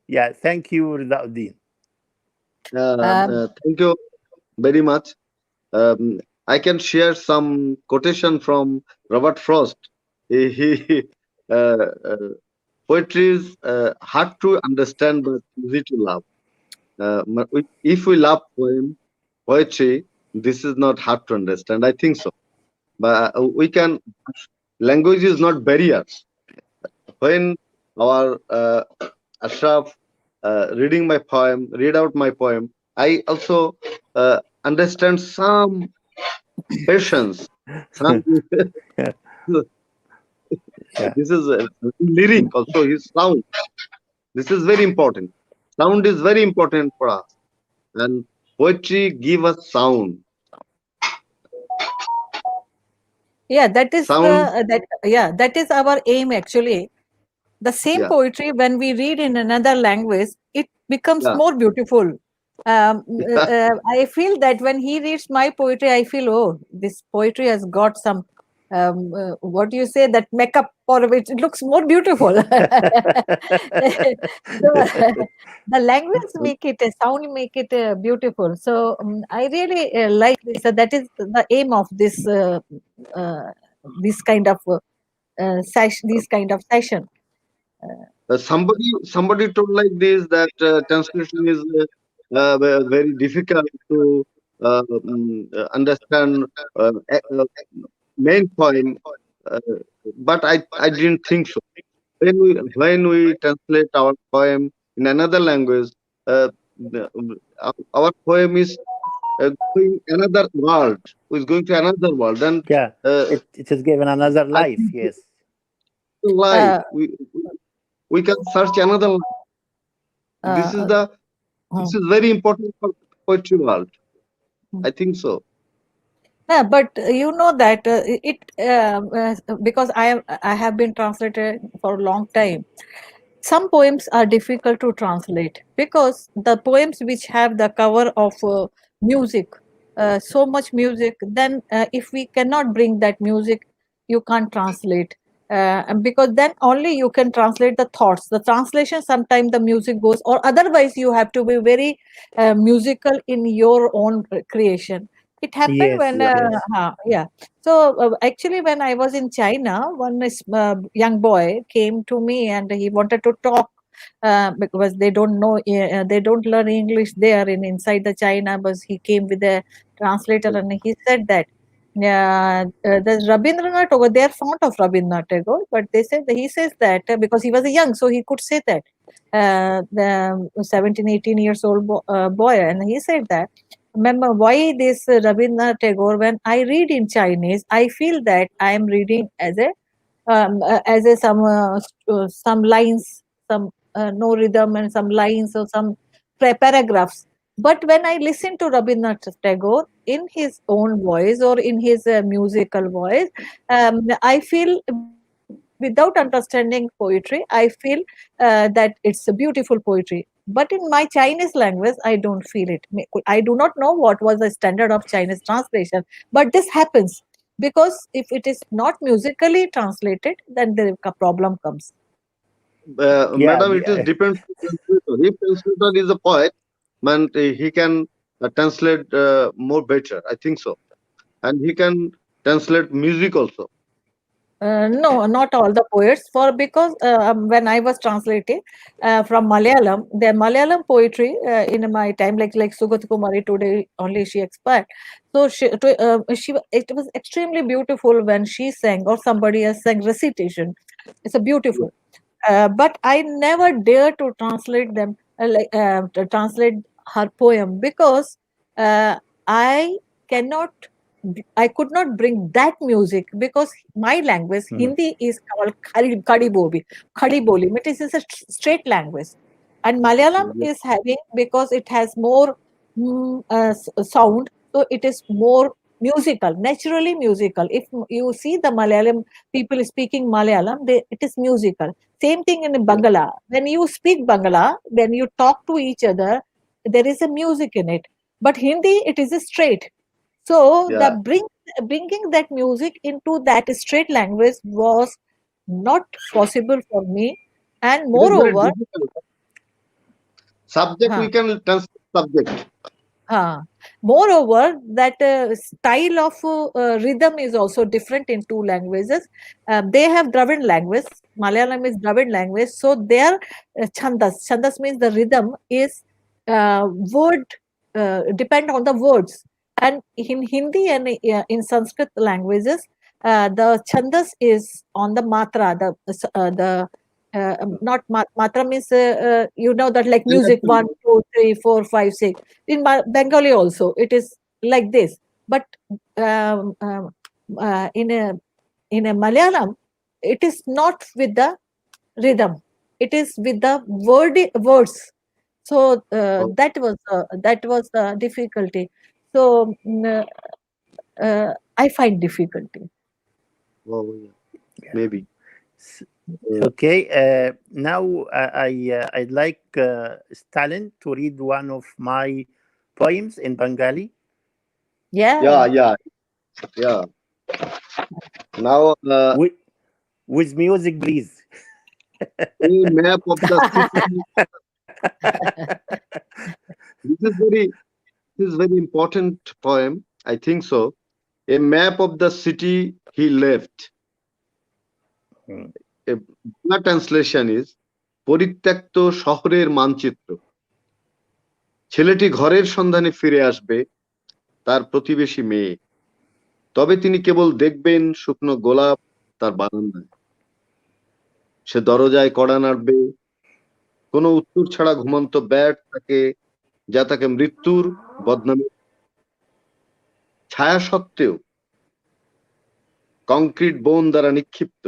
Yeah, thank you, Rezauddin. Thank you very much. Um, I can share some quotation from Robert Frost. He poetry is hard to understand but easy to love. If we love poetry, this is not hard to understand. I think so. But we can. Language is not barriers. When our Ashraf read out my poem, I also understand some patience. Some Yeah, yeah. this is lyric also. His sound. This is very important. Sound is very important for us, and poetry give us sound. yeah, that is the Sound, that is our aim actually. The same yeah, poetry, when we read in another language, it becomes yeah, more beautiful. I feel that when he reads my poetry, I feel, oh, this poetry has got some, what do you say, that makeup, or which it looks more beautiful. So, the language make it, sound make it beautiful. So I really like this. So that is the aim of uh, this kind of session, this kind of session. somebody told like this that translation is very difficult to understand main poem, uh, but I didn't think so. When we translate our poem in another language, uh, our poem is going another world, is going to another world, and Yeah, uh, it is given another I life. think Yes. life Uh, we can search another life. This is uh, the this hmm. is very important for poetry world. Hmm. I think so. Yeah, but you know that because I have been translated for a long time. Some poems are difficult to translate because the poems which have the cover of music, so much music, then if we cannot bring that music, you can't translate. And because then only you can translate the thoughts. The translation, sometimes the music goes, or otherwise you have to be very musical in your own creation. It happened Yes, when, yes. yeah. So actually, when I was in China, one young boy came to me and he wanted to talk because they don't know, they don't learn English there in inside the China. But he came with a translator and he said that there's Rabindranath Tagore. They are fond of Rabindranath Tagore, but they said he says that because he was young, so he could say that. The 17, 18 years old boy, and he said that. Remember why this Rabindranath Tagore? When I read in Chinese, I feel that I am reading as a some lines, some no rhythm and some lines or some paragraphs. But when I listen to Rabindranath Tagore in his own voice or in his musical voice, I feel without understanding poetry, I feel that it's a beautiful poetry. But in my Chinese language, I don't feel it. I do not know what was the standard of Chinese translation, but this happens because if it is not musically translated, then the problem comes. Yeah, Madam, it is depends on translator. If translator is a poet, man, he can translate more better. I think so, and he can translate music also. No, not all the poets. For because when I was translating from Malayalam, the Malayalam poetry in my time, like Sugat Kumari today, only she expired. So it was extremely beautiful when she sang or somebody else sang recitation. It's a beautiful. But I never dare to translate them, to translate her poem because uh, I cannot, I could not bring that music because my language, mm, Hindi, is called Khadi Boli, which is a straight language. And Malayalam Yeah, is having, because it has more sound, so it is more musical, naturally musical. If you see the Malayalam people speaking Malayalam, it is musical. Same thing in yeah, Bangla. When you speak Bangla, when you talk to each other, there is a music in it. But Hindi, it is a straight. So the yeah. bringing that music into that straight language was not possible for me. And It is very moreover, difficult. Subject huh, we can translate subject. huh, moreover, that style of rhythm is also different in two languages. They have Dravid language. Malayalam is Dravid language. So their chandas. Chandas means the rhythm is word depend on the words. And in Hindi and in Sanskrit languages, the chandas is on the matra. Not matra means you know that like music Understand? 1, 2, 3, 4, 5, 6. In Bengali also it is like this. But um, um, uh, in a in a Malayalam, it is not with the rhythm. It is with the words. So Oh, that was the difficulty. So I find difficulty. oh, yeah. Maybe. S- Uh, okay. Now I'd like Stalin to read one of my poems in Bengali. Yeah. yeah, yeah, yeah. Now, with with music, please. a map of the city. This is very important poem. I think so. A map of the city he left. Mm, A Bangla translation is পরিত্যক্ত শহরের মানচিত্র। ছেলেটি ঘরের সন্ধানে ফিরে আসবে তার প্রতিবেশী মেয়ে। তবে তিনি কেবল দেখবেন শুকনো গোলাপ তার বারান্দায়। সে দরজায় কড়া নাড়বে, কোনো উত্তর ছাড়া ঘুমন্ত ব্যাট তাকে যা তাকে মৃত্যুর বদনামে ছায়া সত্ত্বেও কংক্রিট বোন দ্বারা নিক্ষিপ্ত।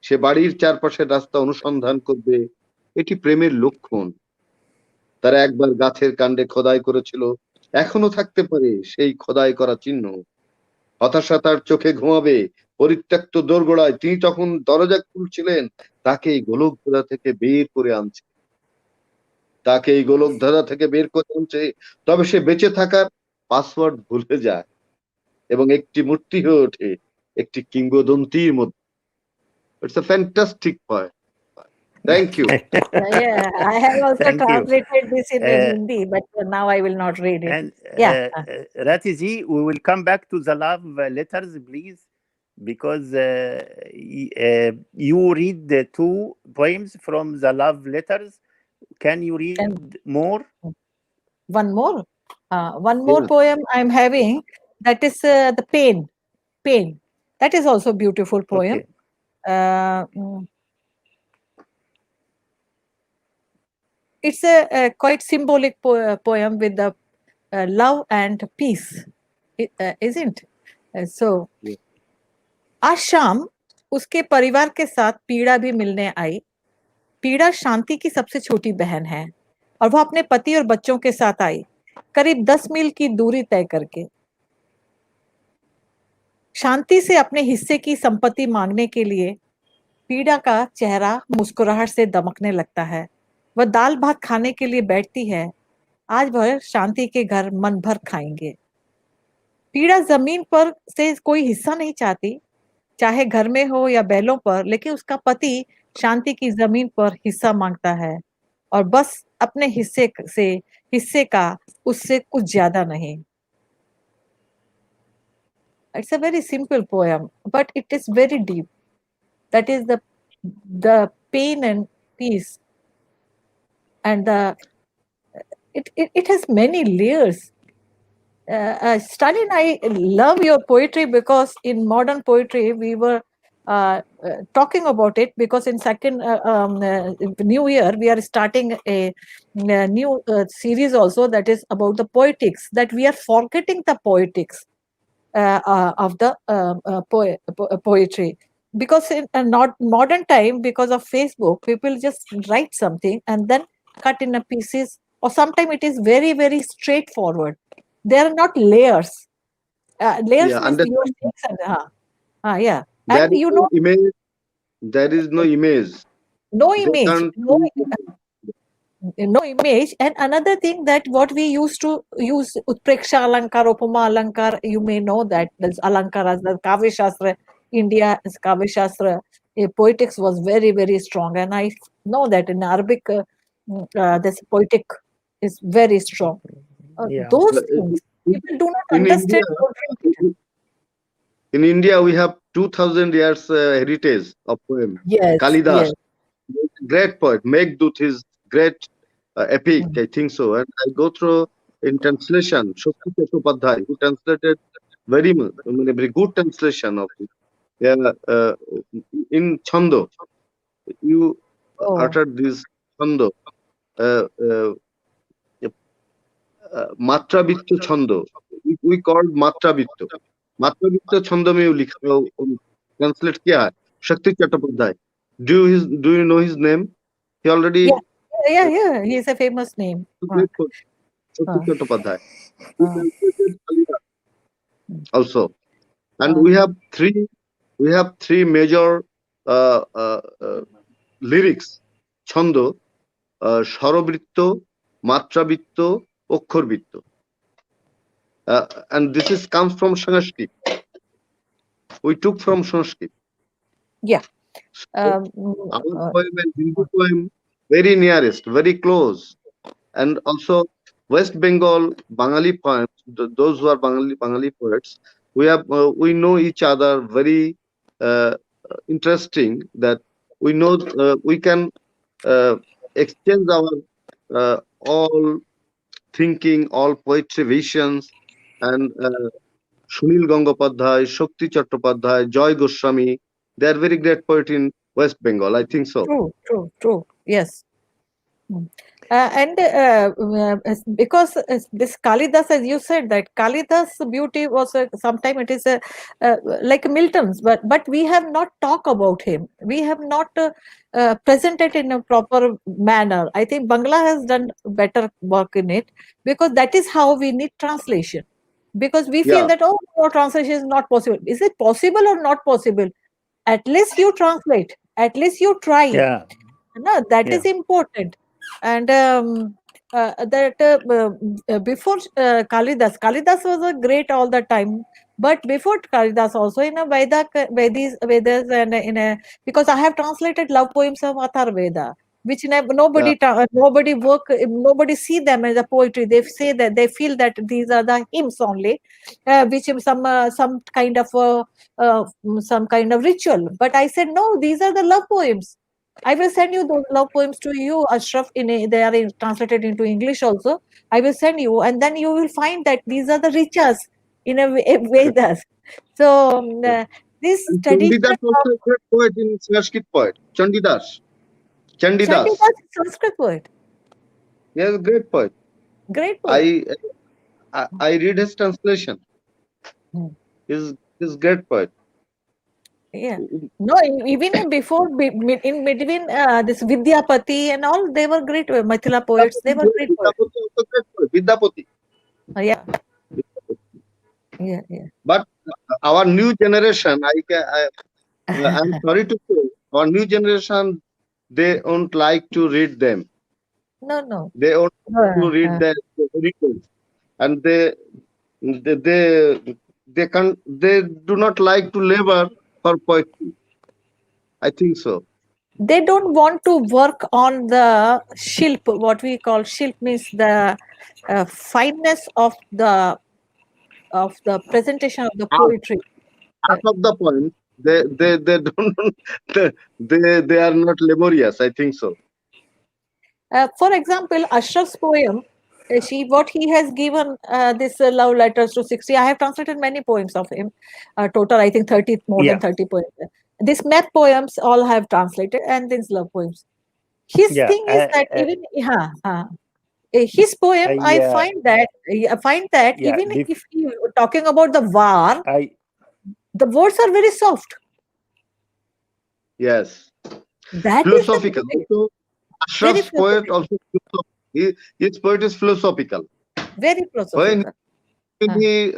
সে বাড়ির চারপাশের রাস্তা অনুসন্ধান করবে, এটি প্রেমের লক্ষণ। তারা একবার গাছের কাণ্ডে খোদাই করেছিল, এখনো থাকতে পারে সেই খোদাই করা চিহ্ন। হতাশা তার চোখে ঘুমাবে পরিত্যক্ত দোরগোড়ায়। তিনি তখন দরজা খুলছিলেন, তাকে এই গোলকধাঁধা থেকে বের করে আনছে, তাকে এই গোলকধাঁধা থেকে বের করে আনছে। তবে সে বেঁচে থাকার পাসওয়ার্ড ভুলে যায় এবং একটি মূর্তি হয়ে ওঠে একটি কিংবদন্তির মধ্যে। It's a fantastic poem. Thank you. Yeah, I have also Thank you. translated this in Uh, Hindi, but now I will not read it. and Yeah. Rati ji, we will come back to the love letters, please, because you read the two poems from the love letters. Can you read And more? one more. One more Yes. poem I'm having, that is the pain. Pain. That is also a beautiful poem. Okay. Mm, it's a quite symbolic poem with the love and peace, isn't? So, Yes. आज शाम उसके परिवार के साथ पीड़ा भी मिलने आई। पीड़ा शांति की सबसे छोटी बहन है और वो अपने पति और बच्चों के साथ आई, करीब 10 मील की दूरी तय करके। शांति से अपने हिस्से की संपत्ति मांगने के लिए पीड़ा का चेहरा मुस्कुराहट से दमकने लगता है। वह दाल भात खाने के लिए बैठती है। आज वह शांति के घर मन भर खाएंगे। पीड़ा जमीन पर से कोई हिस्सा नहीं चाहती, चाहे घर में हो या बैलों पर, लेकिन उसका पति शांति की जमीन पर हिस्सा मांगता है और बस अपने हिस्से का उससे कुछ ज्यादा नहीं। It's a very simple poem, but it is very deep. That is the pain and peace, and it has many layers. Stalin, I love your poetry because in modern poetry we were talking about it, because in second new year we are starting a new series also, that is about the poetics, that we are forgetting the poetics of the poetry, because in a not modern time, because of Facebook, people just write something and then cut in a pieces, or sometimes it is very very straightforward. There are not layers. Layers Yeah, means your understand. things and yeah, There and is you no know, image. There is no image. no They image, can't. no image. And another thing, that what we used to use utpreksha alankar, upama alankar, you may know that there's alankaras, the kavya shastra, India is kavya shastra, poetics was very very strong, and I know that in Arabic this poetic is very strong. Yeah. Those Uh, things In people do not in India, understand or read it. in India, we have 2,000 years heritage of poem. Yes, Kalidas, yes. great poet. Meghdut is great epic, Mm. I think so. And I go through in translation, Shakti Chattopadhyay, who translated very much, I mean, a very good translation of it. Yeah, in Chando, you Oh, uttered this Chando, मात्रावित्त छंद. We called मात्रावित्त. मात्रावित्त छंद में translate किया है शक्ति Chattopadhyay. Do you know his name? He already yeah. He is a famous name. Shakti Uh, Chattopadhyay. He uh, translated Kalidas also. And uh, we have three major lyrics. ছন্দ, স্বরবৃত্ত, মাত্রাবৃত্ত, অক্ষরবৃত্ত. And this is comes from Sanskrit. We took from Sanskrit. yeah. So our poem and Hindu poem very nearest, very close. And also West Bengal Bangali poems, those who are Bangali poets, we know each other very interesting, that we know we can exchange our all thinking, all poetry visions, and Sunil Gangopadhyay, Shakti Chattopadhyay, Joy Goswami, they are very great poet in West Bengal, I think so. True. Yes. Mm. And because this Kalidas, as you said, that Kalidas' beauty was sometimes it is like Milton's, but we have not talked about him. We have not presented in a proper manner. I think Bangla has done better work in it, because that is how we need translation. Because we feel Yeah, that, oh, no, translation is not possible. Is it possible or not possible? At least you translate. At least you try. Yeah. No, that Yeah. is important. And that before Kalidas was a great all the time, but before Kalidas also in a Vedas and in a, because I have translated love poems of Athar Veda, which Yeah. nobody see them as a poetry. They say that they feel that these are the hymns only, which is some kind of some kind of ritual. But I said no, these are the love poems. I will send you those love poems to you, Ashraf. They are translated into English also. I will send you, and then you will find that these are the riches in a way, Vedas. So this And tradition Chandidas of also a great poet in Sanskrit poet. Chandidas. Chandidas. Chandidas is Sanskrit poet, He is a great poet. great poet. I I read his translation. Hmm. He's great poet. Yeah. No, even before, in between this Vidyapati and all, they were great Mathila poets. They were great poets. Vidyapati also great poet. Vidyapati. Yeah, yeah. But our new generation, I'm sorry to say, our new generation, they don't like to read them. No. They don't like to read their heritage, and they do not like to labor for poetry. I think so. They don't want to work on the shilp. What we call shilp means the fineness of the presentation of the Half, poetry. half of the point, they don't they are not laborious. I think so. For example, Ashraf's poem, what he has given this love letters to 60. I have translated many poems of him. Total, I think 30, more than Yeah, 30 poems. These math poems all have translated, and these love poems. His yeah. thing is that even his poem, I find that Yeah. even if he talking about the war, I the words are very soft. Yes, That is the philosophical. beauty. Also, Very Ashraf's poet philosophical. also his poet is philosophical. Very When philosophical. he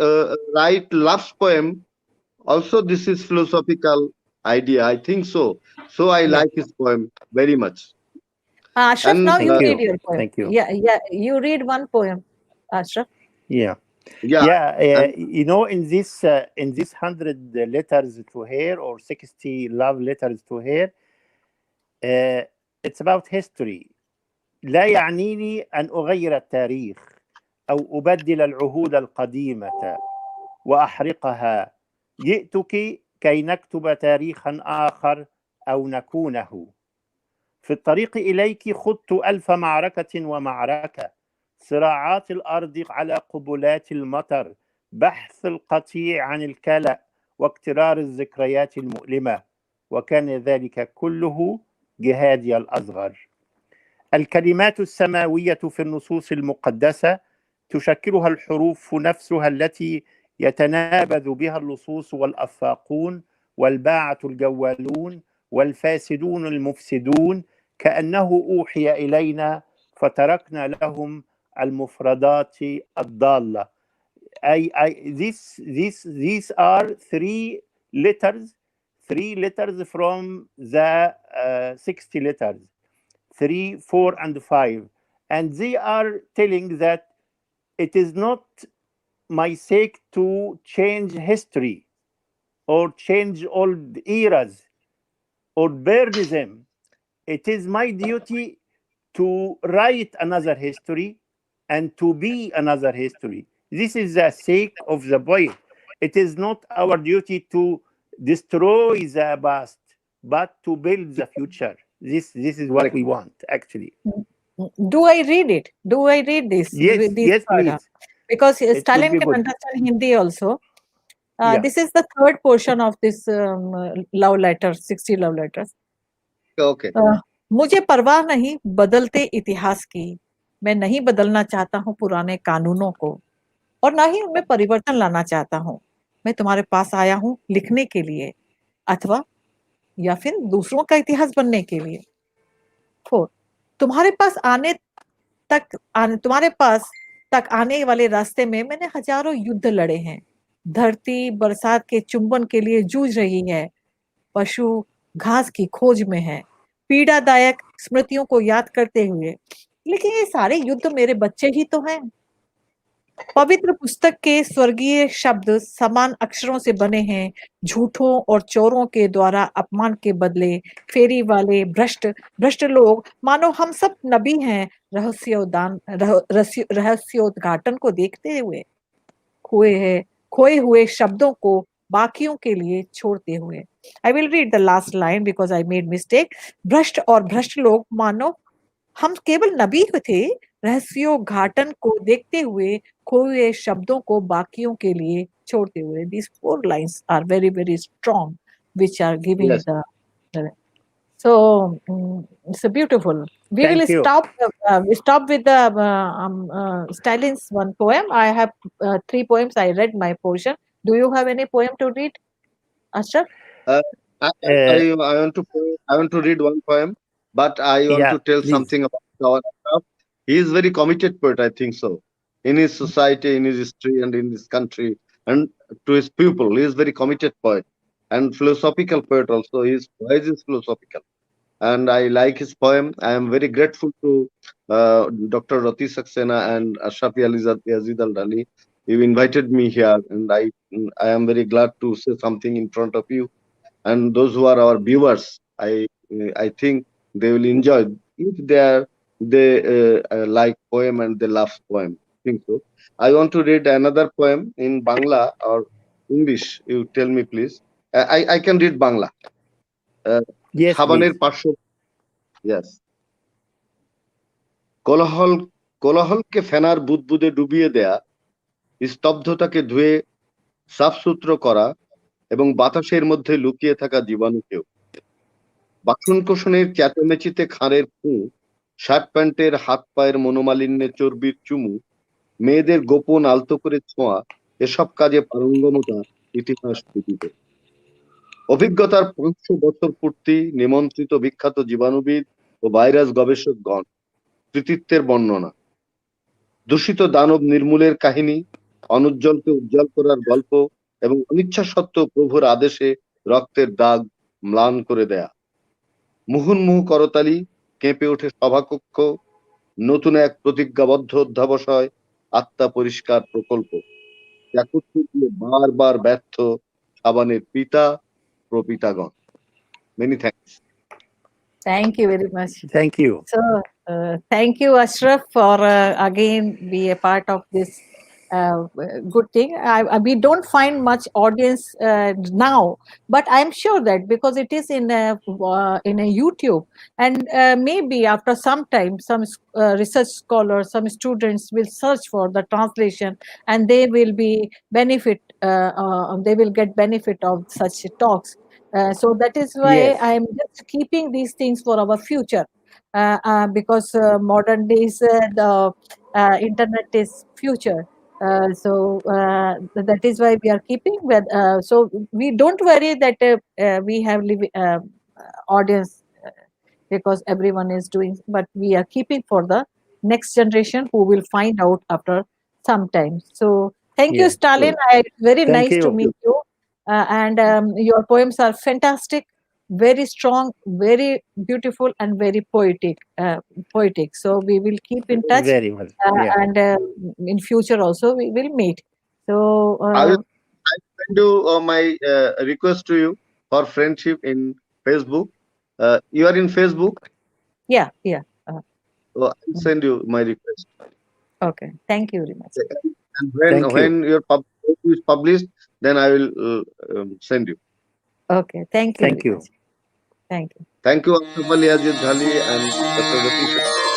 write love's poem, also this is philosophical idea. I think so. So I Yeah. like his poem very much. Ashraf, now And you thank read you. your poem. Thank you. Yeah. You read one poem, Ashraf. Yeah. yeah, Yeah, and in this 100 letters to her or 60 love letters to her, it's about history. لا يعنيني أن أغير التاريخ أو أبدل العهود القديمة وأحرقها. جئتك كي نكتب تاريخا آخر أو نكونه. في الطريق إليك خضت 1000 معركة ومعركة، صراعات الأرض على قبلات المطر، بحث القطيع عن الكلأ واقترار الذكريات المؤلمة، وكان ذلك كله جهادي الأصغر. الكلمات السماوية في النصوص المقدسة تشكلها الحروف نفسها التي يتنابذ بها اللصوص والأفاقون والباعة الجوالون والفاسدون المفسدون، كأنه أوحي إلينا فتركنا لهم المفردات الضالة. These are three letters from the 60 letters, 3, 4, and 5. And they are telling that it is not my sake to change history or change old eras or burn them. It is my duty to write another history and to be another history. This is the sake of the poet. It is not our duty to destroy the past, but to build the future. This is what correct. we want, actually. Do I read it? Do I read this? This Yes, part? please. Because It will Stalin be can good. understand Hindi also. Yeah. This is the third portion of this love letter, 60 love letters. Okay. मुझे परवाह नहीं बदलते इतिहास की, मैं नहीं बदलना चाहता हूँ पुराने कानूनों को और ना ही उनमें परिवर्तन लाना चाहता हूँ। मैं तुम्हारे पास आया हूँ लिखने के लिए अथवा या फिर दूसरों का इतिहास बनने के लिए। 4 तुम्हारे पास तक आने वाले रास्ते में मैंने हजारों युद्ध लड़े हैं। धरती बरसात के चुंबन के लिए जूझ रही है, पशु घास की खोज में है। पीड़ादायक स्मृतियों को याद करते हुए लेकिन ये सारे युद्ध मेरे बच्चे ही तो हैं। पवित्र पुस्तक के स्वर्गीय शब्द समान अक्षरों से बने हैं। झूठों और चोरों के द्वारा अपमान के बदले फेरी वाले भ्रष्ट लोग मानो हम सब नबी हैं, रहस्योद्घाटन को देखते हुए खोए हुए शब्दों को बाकियों के लिए छोड़ते हुए। I will read the last line because I made mistake. भ्रष्ट लोग मानो हम केवल नबी थे, रहस्योद्घाटन को देखते हुए खोए शब्दों को बाकियों के लिए छोड़ते हुए। These four lines are very very strong, which are giving Yes. the so it's a beautiful. We will Thank you. stop with the Stalin's one poem. I have three poems. I read my portion. Do you have any poem to read, Ashraf? Uh, I, Uh, I want to read one poem, but I want yeah, to tell please. something about our Ashraf. He is very committed poet, I think so, in his society, in his history, and in his country, and to his people. He is very committed poet and philosophical poet also. His voice is philosophical, and I like his poem. I am very grateful to Dr. Rati Saxena and Ashraf Yazid Al Rani. You invited me here, and I am very glad to say something in front of you. And those who are our viewers, I think they will enjoy if they like poem and they love poem. I think so. I want to read another poem in Bangla or English. You tell me, please. I can read Bangla. Yes, সাবানের please. পার্শ্ব Yes. কোলাহল কোলাহলকে ফেনার বুদবুদে ডুবিয়ে দেয়া, স্তব্ধতাকে ধুয়ে সাফসুতরো করা এবং বাতাসের মধ্যে লুকিয়ে থাকা জীবাণুকেও। বাসনকোসনের চেঁচামেচিতে খাঁড়ের ফুঁ, শার্ট প্যান্টের হাত পায়ের মনোমালিন্যে চর্বির চুমু, মেয়েদের গোপন আলতো করে ছোঁয়া, এসব কাজে পারঙ্গমতা ইতিহাস বিদিত। অভিজ্ঞতার ৫০০ বছর পূর্তি, নিমন্ত্রিত বিখ্যাত জীবাণুবিদ ও ভাইরাস গবেষকগণ, কৃতিত্বের বর্ণনা, দূষিত দানব নির্মূলের কাহিনী, অনুজ্জ্বলকে উজ্জ্বল করার গল্প এবং অনিচ্ছা সত্ত্বেও প্রভুর আদেশে রক্তের দাগ ম্লান করে দেয়া। মুহুর্মুহু করতালি, কেঁপে ওঠে সভাকক্ষ, নতুন এক প্রতিজ্ঞাবদ্ধ অধ্যাবসায়, আত্মা পরিষ্কার প্রকল্প, একত্র দিয়ে বারবার ব্যর্থ সাবানের পিতা প্রপিতাগণ। Many thanks. Thank you very much. Thank you. So, thank you, Ashraf, for again be a part of this good thing. We don't find much audience now, but I'm sure that because it is in a YouTube, and maybe after some time, some research scholars, some students will search for the translation, and they will be benefit. They will get benefit of such talks. So that is why Yes. I'm just keeping these things for our future. Because modern days the internet is future. That is why we are keeping with. So we don't worry that we have audience because everyone is doing, but we are keeping for the next generation who will find out after some time. So thank you, Yeah. Stalin. It's very Thank nice to you. meet you. And your poems are fantastic, very strong, very beautiful, and very poetic. So we will keep in touch, Very well. Yeah. and in future also we will meet. So I will send you my request to you for friendship in Facebook. You are in Facebook? yeah. So I'll send you my request. Okay, thank you very much. And Thank when you. your book is published, then I will send you. Okay, thank you Thank very you. much. Thank you. Thank you, Aboul Yazid Dhali and Dr. Rati Saxena.